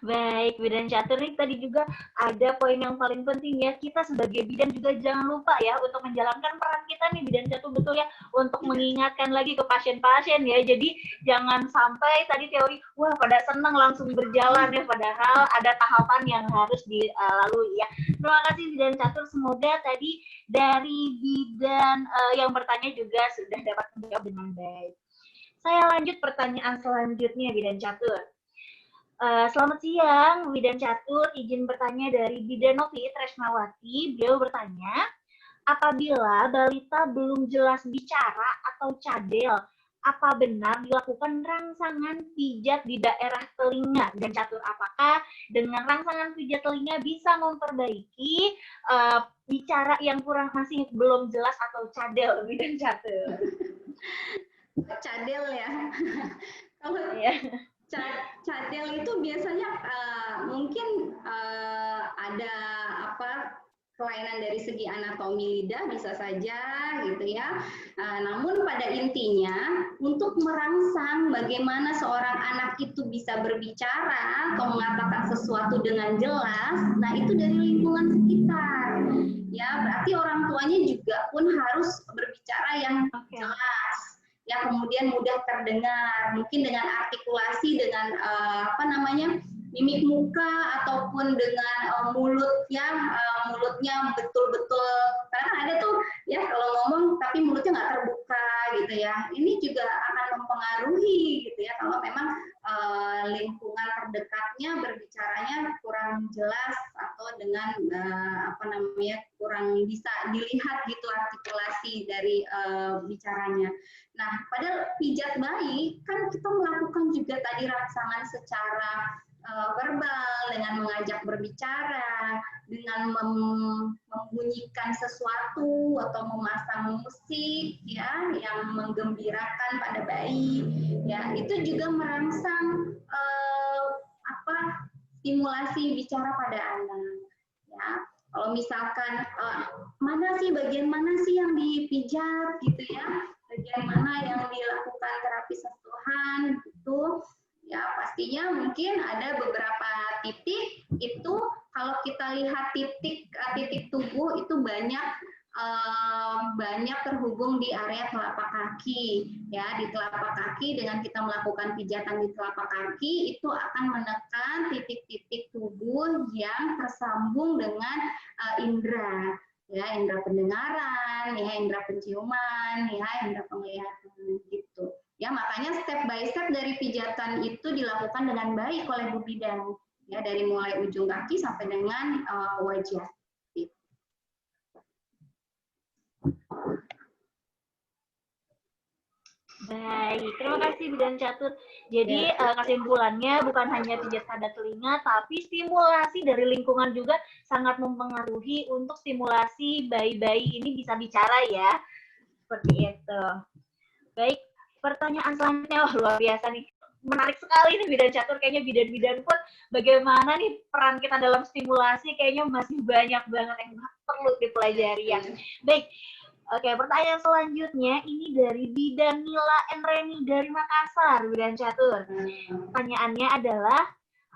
Baik, Bidan Catur nih tadi juga ada poin yang paling penting ya, kita sebagai bidan juga jangan lupa ya untuk menjalankan peran kita nih Bidan Catur, betul ya, untuk mengingatkan lagi ke pasien-pasien ya. Jadi jangan sampai tadi teori wah pada senang langsung berjalan ya, padahal ada tahapan yang harus dilalui ya. Terima kasih Bidan Catur, semoga tadi dari bidan yang bertanya juga sudah dapat menjawab dengan baik. Saya lanjut pertanyaan selanjutnya Bidan Catur. Selamat siang, Bidan Catur. Izin bertanya dari Bidan Novi Tresnawati. Beliau bertanya, apabila balita belum jelas bicara atau cadel, apa benar dilakukan rangsangan pijat di daerah telinga? Bidan Catur, apakah dengan rangsangan pijat telinga bisa memperbaiki bicara yang masih belum jelas atau cadel, Bidan Catur? Cadel ya. Kalau cadel itu biasanya mungkin ada kelainan dari segi anatomi lidah bisa saja gitu ya. Namun pada intinya untuk merangsang bagaimana seorang anak itu bisa berbicara atau mengatakan sesuatu dengan jelas, nah itu dari lingkungan sekitar. Ya, berarti orang tuanya juga pun harus berbicara yang jelas. Ya, kemudian mudah terdengar, mungkin dengan artikulasi, dengan mimik muka ataupun dengan mulutnya betul-betul, karena ada tuh ya kalau ngomong tapi mulutnya nggak terbuka gitu ya, ini juga akan mempengaruhi gitu ya kalau memang lingkungan terdekatnya berbicaranya kurang jelas atau dengan kurang bisa dilihat gitu artikulasi dari bicaranya. Nah, padahal pijat bayi kan kita melakukan juga tadi rangsangan secara verbal dengan mengajak berbicara, dengan membunyikan sesuatu atau memasang musik ya yang menggembirakan pada bayi ya, itu juga merangsang stimulasi bicara pada anak ya. Kalau misalkan bagian mana sih yang dipijat gitu ya, bagian mana yang dilakukan terapi sentuhan gitu ya, pastinya mungkin ada beberapa titik itu kalau kita lihat titik tubuh itu banyak terhubung di area telapak kaki ya. Di telapak kaki dengan kita melakukan pijatan di telapak kaki itu akan menekan titik-titik tubuh yang tersambung dengan indera ya, indera pendengaran ya, indera penciuman ya, indera penglihatan gitu. Ya, makanya step by step dari pijatan itu dilakukan dengan baik oleh Bu Bidan, ya, dari mulai ujung kaki sampai dengan wajah. Baik, terima kasih Bidan Catur. Jadi kesimpulannya bukan hanya pijat pada telinga, tapi stimulasi dari lingkungan juga sangat mempengaruhi untuk stimulasi bayi-bayi ini bisa bicara ya, seperti itu. Baik. Pertanyaan selanjutnya, wah luar biasa nih, menarik sekali nih Bidan Catur, kayaknya bidan-bidan pun bagaimana nih peran kita dalam stimulasi kayaknya masih banyak banget yang perlu dipelajari ya. Baik, oke, pertanyaan selanjutnya ini dari Bidan Nila Enreni dari Makassar, Bidan Catur. Pertanyaannya adalah,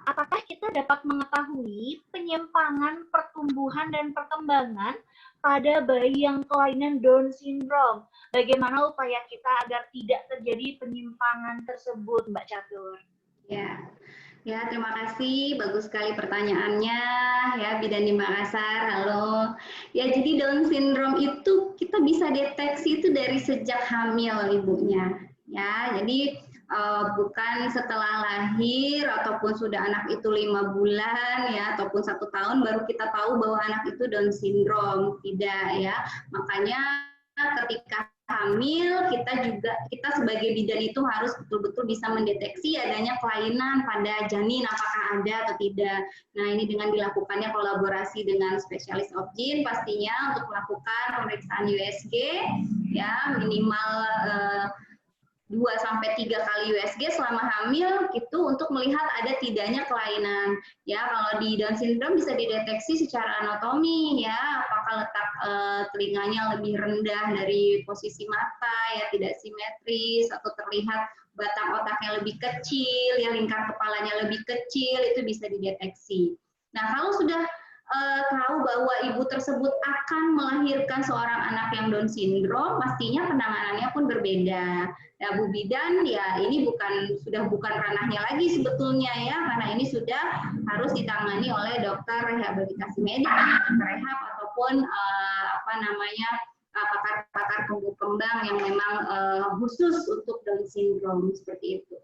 apakah kita dapat mengetahui penyimpangan pertumbuhan dan perkembangan pada bayi yang kelainan Down syndrome? Bagaimana upaya kita agar tidak terjadi penyimpangan tersebut, Mbak Catur? Ya, terima kasih. Bagus sekali pertanyaannya. Ya, Bidan di Makassar. Halo. Ya, jadi Down syndrome itu kita bisa deteksi itu dari sejak hamil ibunya. Ya, jadi bukan setelah lahir ataupun sudah anak itu 5 bulan ya ataupun 1 tahun baru kita tahu bahwa anak itu Down syndrome, tidak ya. Makanya ketika hamil kita sebagai bidan itu harus betul-betul bisa mendeteksi adanya kelainan pada janin, apakah ada atau tidak. Nah, ini dengan dilakukannya kolaborasi dengan spesialis obgyn pastinya untuk melakukan pemeriksaan USG ya, minimal 2-3 kali USG selama hamil itu untuk melihat ada tidaknya kelainan. Ya, kalau di Down syndrome bisa dideteksi secara anatomi ya, apakah letak telinganya lebih rendah dari posisi mata ya, tidak simetris atau terlihat batang otaknya lebih kecil ya, lingkar kepalanya lebih kecil, itu bisa dideteksi. Nah, kalau sudah tahu bahwa ibu tersebut akan melahirkan seorang anak yang Down syndrome, pastinya penanganannya pun berbeda. Ya, Bu Bidan ya ini sudah bukan ranahnya lagi sebetulnya ya, karena ini sudah harus ditangani oleh dokter rehabilitasi medik, dokter rehab ataupun pakar tumbuh kembang yang memang khusus untuk Down syndrome seperti itu.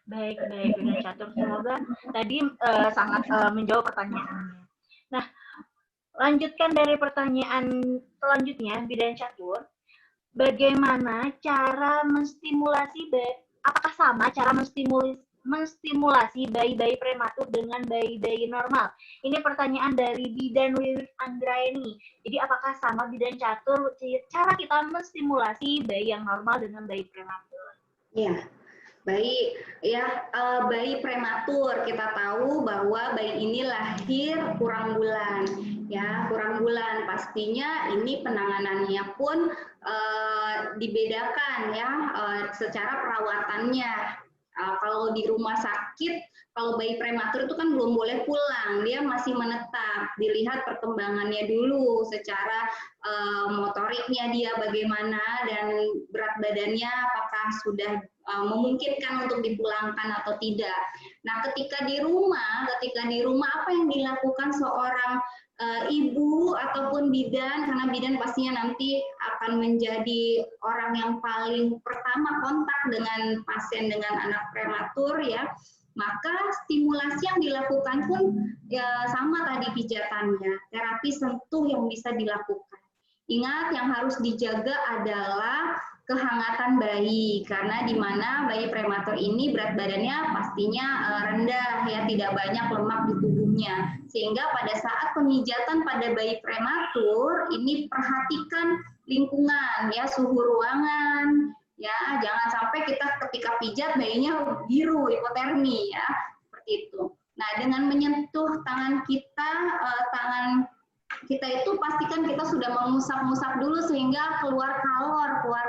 Baik, Bidan Catur. Semoga tadi sangat menjawab pertanyaannya. Nah, lanjutkan dari pertanyaan selanjutnya, Bidan Catur. Bagaimana cara menstimulasi, apakah sama cara menstimulasi bayi-bayi prematur dengan bayi-bayi normal? Ini pertanyaan dari Bidan Wiwit Anggraeni. Jadi apakah sama Bidan Catur cara kita menstimulasi bayi yang normal dengan bayi prematur? Iya. Baik, ya, bayi prematur kita tahu bahwa bayi ini lahir kurang bulan, ya kurang bulan. Pastinya ini penanganannya pun dibedakan ya secara perawatannya. Kalau di rumah sakit, kalau bayi prematur itu kan belum boleh pulang, dia masih menetap, dilihat perkembangannya dulu secara motoriknya dia bagaimana dan berat badannya apakah sudah memungkinkan untuk dipulangkan atau tidak. Nah, ketika di rumah apa yang dilakukan seorang ibu ataupun bidan, karena bidan pastinya nanti akan menjadi orang yang paling pertama kontak dengan pasien dengan anak prematur ya, maka stimulasi yang dilakukan pun ya sama tadi pijatannya, terapi sentuh yang bisa dilakukan. Ingat yang harus dijaga adalah kehangatan bayi, karena di mana bayi prematur ini berat badannya pastinya rendah ya, tidak banyak lemak di tubuhnya, sehingga pada saat pemijatan pada bayi prematur ini perhatikan lingkungan ya, suhu ruangan ya, jangan sampai kita ketika pijat bayinya biru hipotermi ya, seperti itu. Nah, dengan menyentuh tangan kita, tangan kita itu pastikan kita sudah mengusap-ngusap dulu sehingga keluar kalor, keluar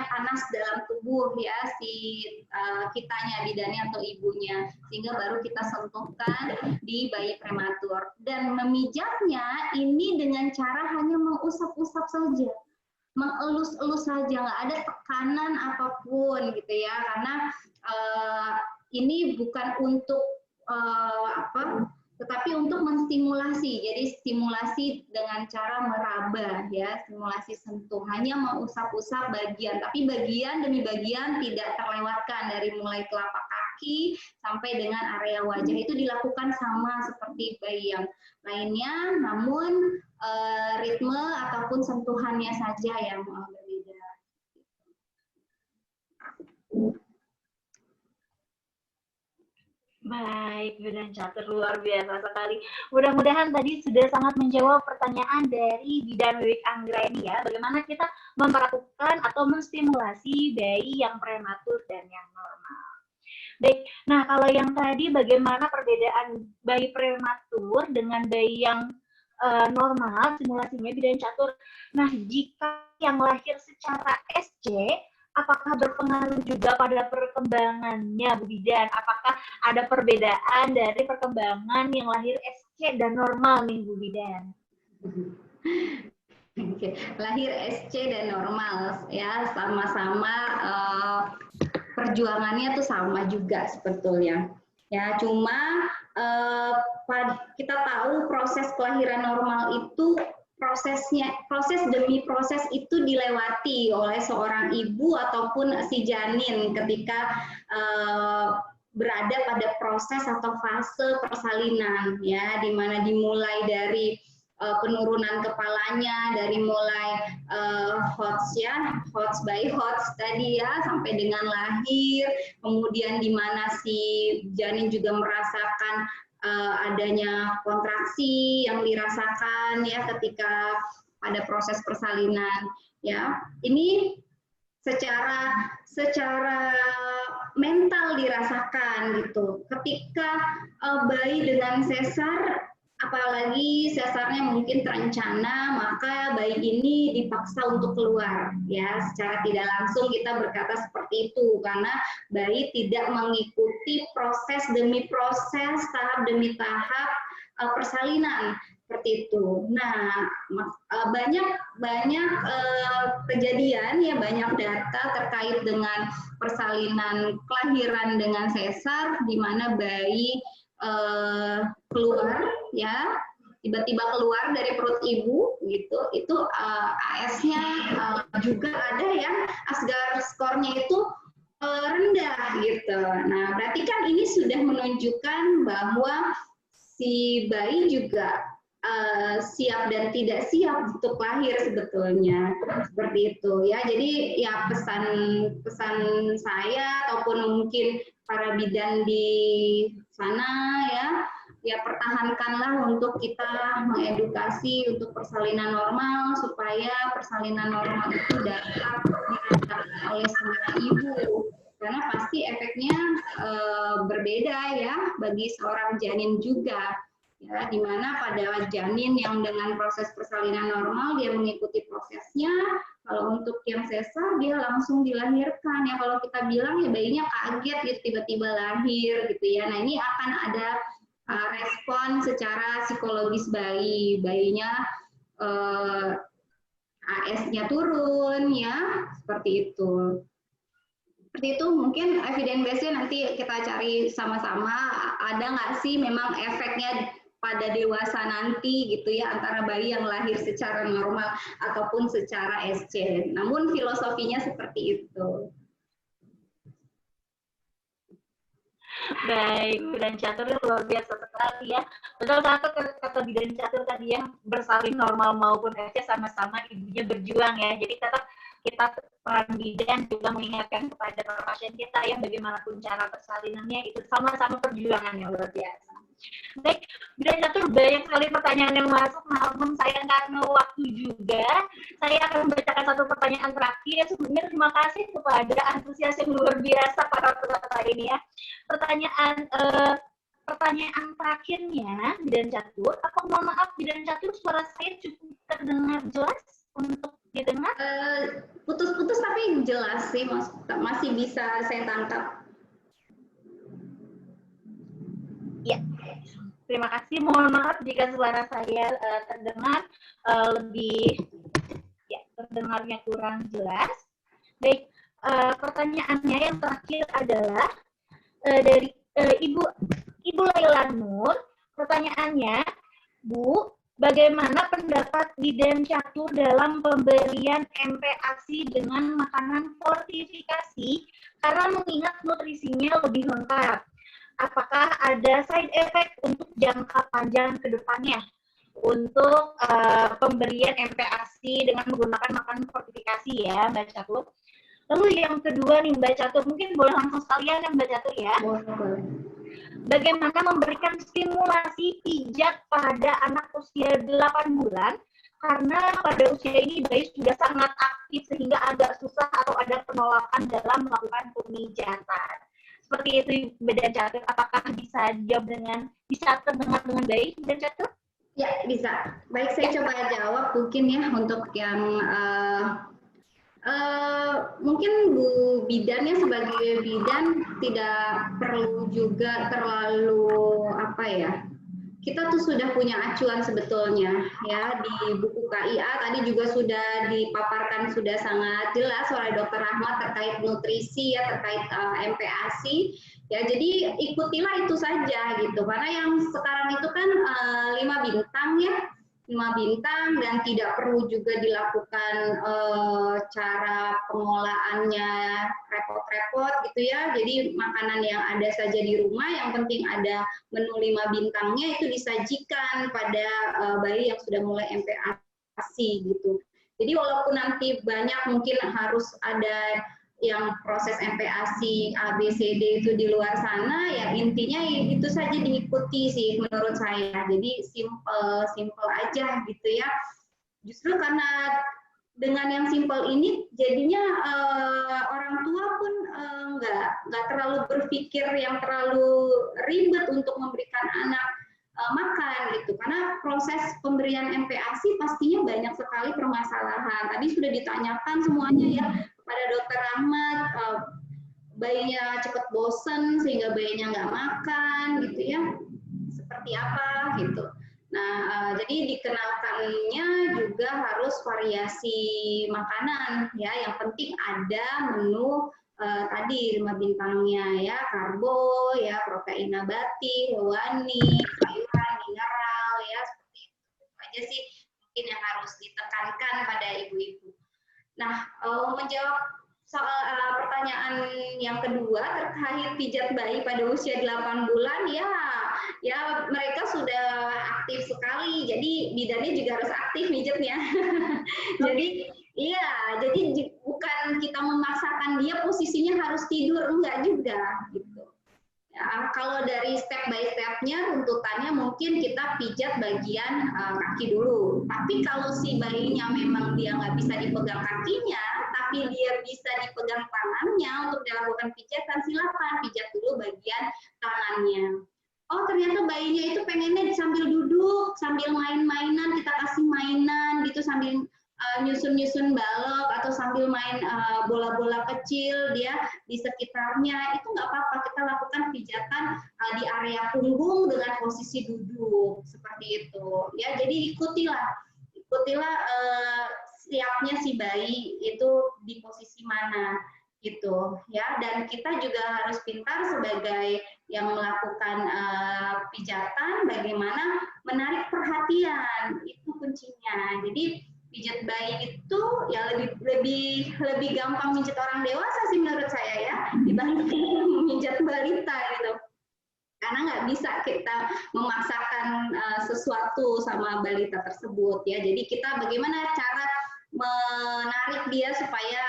panas dalam tubuh ya si kitanya, bidannya atau ibunya, sehingga baru kita sentuhkan di bayi prematur. Dan memijatnya ini dengan cara hanya mengusap-usap saja, mengelus-elus saja, nggak ada tekanan apapun gitu ya, karena ini bukan untuk tetapi untuk menstimulasi. Jadi stimulasi dengan cara meraba ya, stimulasi sentuh, hanya mengusap-usap bagian, tapi bagian demi bagian tidak terlewatkan, dari mulai telapak kaki sampai dengan area wajah itu dilakukan sama seperti bayi yang lainnya, namun ritme ataupun sentuhannya saja yang berbeda. Baik, Bidan Catur, luar biasa sekali. Mudah-mudahan tadi sudah sangat menjawab pertanyaan dari Bidan Wiwik Anggraini ya, bagaimana kita memperlakukan atau menstimulasi bayi yang prematur dan yang normal. Baik, nah kalau yang tadi bagaimana perbedaan bayi prematur dengan bayi yang normal, simulasinya Bidan Catur. Nah, jika yang lahir secara SC, apakah berpengaruh juga pada perkembangannya, Bu Bidan? Apakah ada perbedaan dari perkembangan yang lahir SC dan normal nih, Bu Bidan? Oke, lahir SC dan normal ya, sama-sama perjuangannya tuh sama juga sebetulnya. Ya, cuma kita tahu proses kelahiran normal itu proses demi proses itu dilewati oleh seorang ibu ataupun si janin ketika berada pada proses atau fase persalinan ya, di mana dimulai dari penurunan kepalanya, dari mulai HOTS ya, HOTS by HOTS tadi ya, sampai dengan lahir, kemudian di mana si janin juga merasakan adanya kontraksi yang dirasakan ya ketika pada proses persalinan ya. Ini secara mental dirasakan gitu. Ketika bayi dengan sesar, apalagi sesarnya mungkin terencana, maka bayi ini dipaksa untuk keluar ya, secara tidak langsung kita berkata seperti itu karena bayi tidak mengikuti proses demi proses, tahap demi tahap persalinan seperti itu. Nah, banyak kejadian ya, banyak data terkait dengan persalinan kelahiran dengan sesar di mana bayi keluar ya, tiba-tiba keluar dari perut ibu gitu, itu AS-nya juga ada yang Asgar skornya itu rendah gitu. Nah, berarti kan ini sudah menunjukkan bahwa si bayi juga siap dan tidak siap untuk lahir sebetulnya, seperti itu ya. Jadi ya pesan saya ataupun mungkin para bidan di sana ya pertahankanlah untuk kita mengedukasi untuk persalinan normal supaya persalinan normal itu dapat dirasakan oleh semua ibu karena pasti efeknya berbeda ya bagi seorang janin juga. Ya, di mana pada janin yang dengan proses persalinan normal dia mengikuti prosesnya, kalau untuk yang sesar dia langsung dilahirkan ya. Kalau kita bilang ya bayinya kaget gitu tiba-tiba lahir gitu ya. Nah ini akan ada respon secara psikologis bayinya AS-nya turun ya, seperti itu. Seperti itu mungkin evidence base-nya nanti kita cari sama-sama, ada nggak sih memang efeknya pada dewasa nanti gitu ya antara bayi yang lahir secara normal ataupun secara SC. Namun filosofinya seperti itu. Baik, Bidan Catur luar biasa sekali ya. Betul satu kata Bidan Catur tadi ya, bersalin normal maupun SC sama-sama ibunya berjuang ya. Jadi tetap kita peran bidan juga mengingatkan kepada para pasien kita yang bagaimanapun cara persalinannya itu sama-sama perjuangannya luar biasa. Baik, Bidan Catur banyak sekali pertanyaan yang masuk, namun sayang karena waktu juga, saya akan membacakan satu pertanyaan terakhir. Sebelumnya terima kasih kepada antusias yang luar biasa para peserta ini ya. Pertanyaan terakhirnya, Bidan Catur, apa mohon maaf Bidan Catur suara saya cukup terdengar jelas untuk didengar? Putus-putus tapi jelas sih, masih bisa saya tangkap. Ya, terima kasih. Mohon maaf jika suara saya terdengar lebih, ya, terdengarnya kurang jelas. Baik, pertanyaannya yang terakhir adalah dari Ibu Laila Nur. Pertanyaannya, Bu, bagaimana pendapat Bidan Catur dalam pemberian MPASI dengan makanan fortifikasi karena mengingat nutrisinya lebih lengkap? Apakah ada side effect untuk jangka panjang ke depannya untuk pemberian MPASI dengan menggunakan makanan fortifikasi ya, Mbak Catur? Lalu yang kedua nih Mbak Catur, mungkin boleh langsung sekalian ya Mbak Catur ya. Bagaimana memberikan stimulasi pijat pada anak usia 8 bulan karena pada usia ini bayi sudah sangat aktif sehingga agak susah atau ada penolakan dalam melakukan pemijatan. Seperti itu Bidan Catur, apakah bisa terdengar dengan baik Bidan Catur? Ya, bisa. Baik, saya coba jawab mungkin ya untuk yang mungkin Bu Bidannya sebagai bidan tidak perlu juga terlalu apa ya. Kita tuh sudah punya acuan sebetulnya ya di buku KIA tadi juga sudah dipaparkan sudah sangat jelas oleh Dr. Rahmat terkait nutrisi ya, terkait MPASI ya. Jadi ikutilah itu saja gitu. Karena yang sekarang itu kan 5 bintang ya. 5 bintang dan tidak perlu juga dilakukan cara pengolahannya repot-repot gitu ya. Jadi makanan yang ada saja di rumah, yang penting ada menu 5 bintangnya itu disajikan pada bayi yang sudah mulai MPASI gitu. Jadi walaupun nanti banyak mungkin harus ada yang proses MPASI A, B, C, D itu di luar sana, ya intinya itu saja diikuti sih menurut saya. Jadi simple aja gitu ya. Justru karena dengan yang simple ini jadinya orang tua pun nggak terlalu berpikir yang terlalu ribet untuk memberikan anak makan gitu. Karena proses pemberian MPASI pastinya banyak sekali permasalahan. Tadi sudah ditanyakan semuanya ya kepada Dokter Rahmat, bayinya cepat bosen sehingga bayinya nggak makan gitu ya, seperti apa gitu. Nah, jadi dikenalkannya juga harus variasi makanan ya, yang penting ada menu tadi 5 bintangnya ya, karbo ya, protein nabati, hewani, sayuran, mineral ya, seperti itu aja sih mungkin yang harus ditekankan pada ibu-ibu. Nah, menjawab soal pertanyaan yang kedua terkait pijat bayi pada usia 8 bulan, ya mereka sudah aktif sekali, jadi bidannya juga harus aktif pijatnya. Jadi bukan kita memaksakan dia posisinya harus tidur, enggak juga gitu. Ya, kalau dari step by step-nya runtutannya mungkin kita pijat bagian kaki dulu. Tapi kalau si bayinya memang dia nggak bisa dipegang kakinya, tapi dia bisa dipegang tangannya untuk dilakukan pijatan, silakan pijat dulu bagian tangannya. Oh ternyata bayinya itu pengennya sambil duduk, sambil main-mainan, kita kasih mainan gitu sambil nyusun-nyusun balok atau sambil main bola-bola kecil dia di sekitarnya, itu nggak apa-apa, kita lakukan pijatan di area punggung dengan posisi duduk seperti itu ya. Jadi ikutilah siapnya si bayi itu di posisi mana gitu ya. Dan kita juga harus pintar sebagai yang melakukan pijatan bagaimana menarik perhatian, itu kuncinya. Jadi pijat bayi itu ya lebih gampang mijat orang dewasa sih menurut saya ya dibanding mijat balita gitu. Karena nggak bisa kita memaksakan sesuatu sama balita tersebut ya. Jadi kita bagaimana cara menarik dia supaya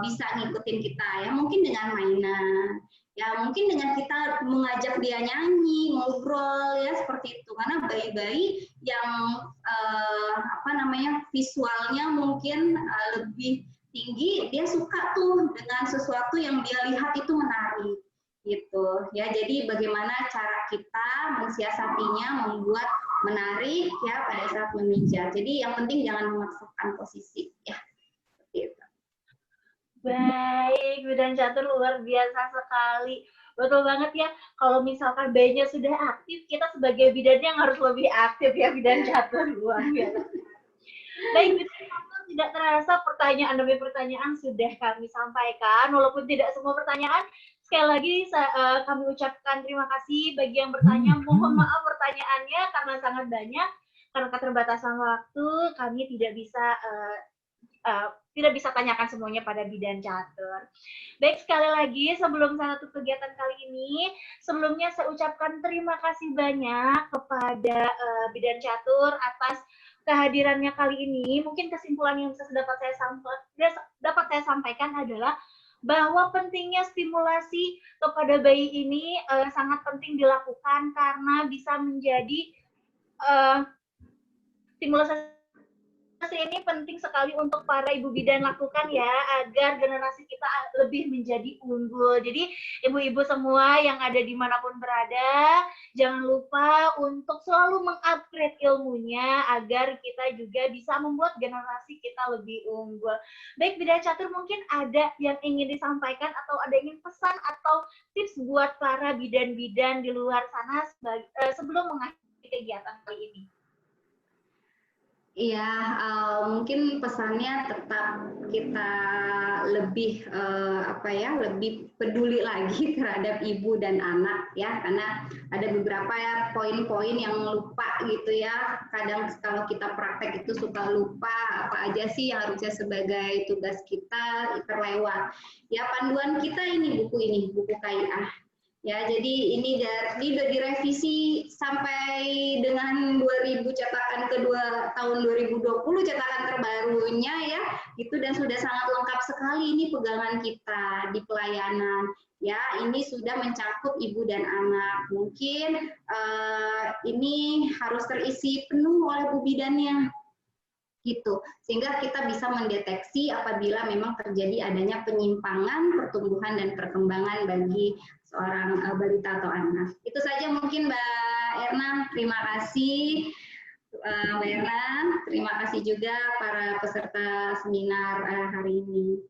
bisa ngikutin kita ya, mungkin dengan mainan ya, mungkin dengan kita mengajak dia nyanyi, ngobrol ya seperti itu. Karena bayi-bayi yang visualnya mungkin lebih tinggi, dia suka tuh dengan sesuatu yang dia lihat itu menarik gitu ya. Jadi bagaimana cara kita mensiasatinya membuat menarik ya pada saat memijat. Jadi yang penting jangan memaksakan posisi ya. Seperti itu. Baik, Bidan Catur luar biasa sekali. Betul banget ya, kalau misalkan bayinya sudah aktif, kita sebagai bidannya yang harus lebih aktif ya, Bidan Catur, luar biasa. Baik, Bidan Catur, tidak terasa pertanyaan demi pertanyaan sudah kami sampaikan, walaupun tidak semua pertanyaan. Sekali lagi kami ucapkan terima kasih bagi yang bertanya. Mohon maaf pertanyaannya karena sangat banyak, karena keterbatasan waktu kami tidak bisa tanyakan semuanya pada Bidan Catur. Baik, sekali lagi sebelum saya tutup kegiatan kali ini, sebelumnya saya ucapkan terima kasih banyak kepada Bidan Catur atas kehadirannya kali ini. Mungkin kesimpulan yang dapat saya sampaikan adalah bahwa pentingnya stimulasi kepada bayi ini sangat penting dilakukan karena bisa menjadi stimulasi ini penting sekali untuk para ibu bidan lakukan ya, agar generasi kita lebih menjadi unggul. Jadi ibu-ibu semua yang ada dimanapun berada, jangan lupa untuk selalu mengupgrade ilmunya agar kita juga bisa membuat generasi kita lebih unggul. Baik, Bidan Catur, mungkin ada yang ingin disampaikan atau ada yang ingin pesan atau tips buat para bidan-bidan di luar sana sebelum mengakhiri kegiatan kali ini? Iya, mungkin pesannya tetap kita lebih lebih peduli lagi terhadap ibu dan anak ya, karena ada beberapa ya poin-poin yang lupa gitu ya. Kadang kalau kita praktek itu suka lupa apa aja sih yang harusnya sebagai tugas kita terlewat. Ya panduan kita ini buku KIA. Ya, jadi ini udah direvisi sampai dengan 2000 cetakan kedua tahun 2020 cetakan terbarunya ya, itu dan sudah sangat lengkap sekali ini pegangan kita di pelayanan. Ya, ini sudah mencakup ibu dan anak. Mungkin ini harus terisi penuh oleh bu bidannya gitu, sehingga kita bisa mendeteksi apabila memang terjadi adanya penyimpangan pertumbuhan dan perkembangan bagi seorang balita atau anak. Itu saja mungkin Mbak Erna, terima kasih Mbak Erna, terima kasih juga para peserta seminar hari ini.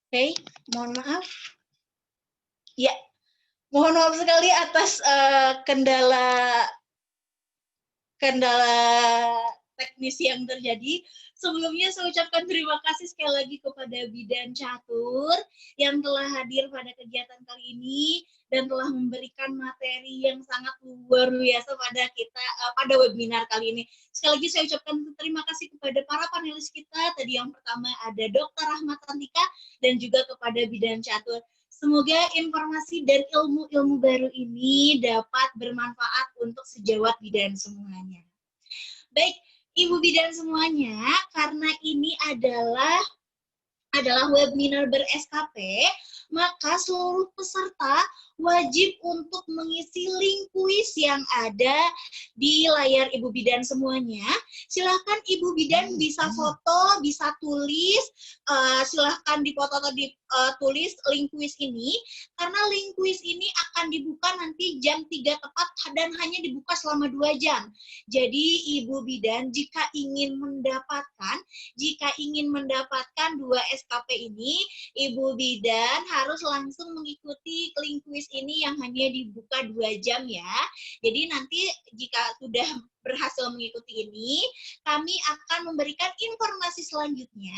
Oke, mohon maaf. Ya, Mohon maaf sekali atas kendala teknis yang terjadi. Sebelumnya saya ucapkan terima kasih sekali lagi kepada Bidan Catur yang telah hadir pada kegiatan kali ini dan telah memberikan materi yang sangat luar biasa pada kita pada webinar kali ini. Sekali lagi saya ucapkan terima kasih kepada para panelis kita. Tadi yang pertama ada Dr. Rahmat Antika dan juga kepada Bidan Catur. Semoga informasi dan ilmu-ilmu baru ini dapat bermanfaat untuk sejawat bidan semuanya. Baik, Ibu bidan semuanya, karena ini adalah webinar ber-SKP, maka seluruh peserta wajib untuk mengisi link kuis yang ada di layar Ibu bidan semuanya. Silahkan Ibu bidan bisa foto, bisa tulis, silahkan dipoto atau ditulis link kuis ini, karena link kuis ini akan dibuka nanti jam 3 tepat dan hanya dibuka selama 2 jam. Jadi Ibu bidan jika ingin mendapatkan 2 SKP ini, Ibu bidan harus langsung mengikuti link kuis ini yang hanya dibuka 2 jam ya. Jadi nanti jika sudah berhasil mengikuti ini, kami akan memberikan informasi selanjutnya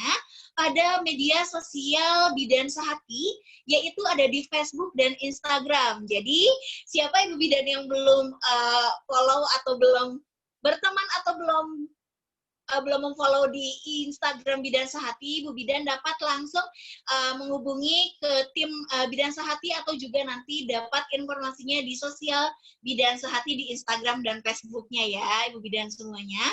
pada media sosial Bidan Sehati, yaitu ada di Facebook dan Instagram. Jadi siapa Ibu bidan yang belum follow atau belum berteman atau belum memfollow di Instagram Bidan Sehati, Ibu bidan dapat langsung menghubungi ke tim Bidan Sehati atau juga nanti dapat informasinya di sosial Bidan Sehati di Instagram dan Facebooknya ya, Ibu bidan semuanya.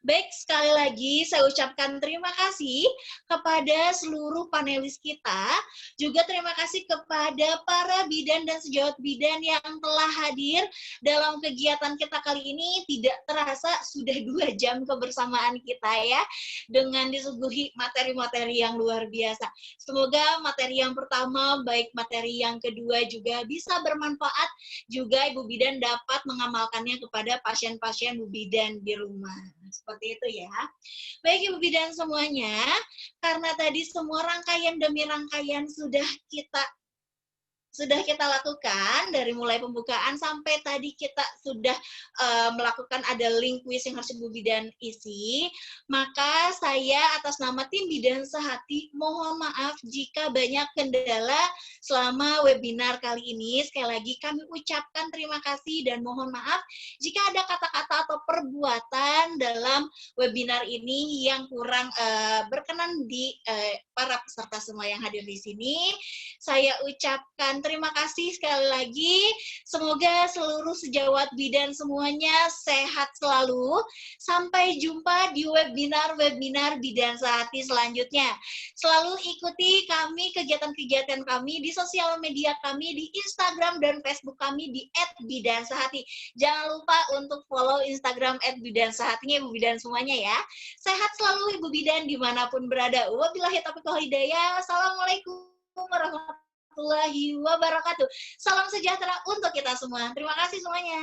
Baik, sekali lagi saya ucapkan terima kasih kepada seluruh panelis kita, juga terima kasih kepada para bidan dan sejawat bidan yang telah hadir dalam kegiatan kita kali ini. Tidak terasa sudah 2 jam kebersamaan kita ya, dengan disuguhi materi-materi yang luar biasa. Semoga materi yang pertama, baik materi yang kedua juga bisa bermanfaat, juga Ibu bidan dapat mengamalkannya kepada pasien-pasien Ibu bidan di rumah. Seperti itu ya. Baik Ibu bidan semuanya, karena tadi semua rangkaian demi rangkaian sudah kita lakukan, dari mulai pembukaan sampai tadi kita sudah melakukan ada link kuis yang harus Ibu bidan isi, maka saya atas nama tim Bidan Sehati mohon maaf jika banyak kendala selama webinar kali ini. Sekali lagi kami ucapkan terima kasih dan mohon maaf jika ada kata-kata atau perbuatan dalam webinar ini yang kurang berkenan di para peserta semua yang hadir di sini. Saya ucapkan terima kasih sekali lagi. Semoga seluruh sejawat bidan semuanya sehat selalu. Sampai jumpa di webinar-webinar Bidan Sehati selanjutnya. Selalu ikuti kami, kegiatan-kegiatan kami di sosial media kami, di Instagram dan Facebook kami di @bidansehati. Jangan lupa untuk follow Instagram @bidansehatinya Ibu bidan semuanya ya. Sehat selalu Ibu bidan dimanapun berada. Wabillahi taufiq wal hidayah. Assalamualaikum warahmatullahi wabarakatuh. Salam sejahtera untuk kita semua. Terima kasih semuanya.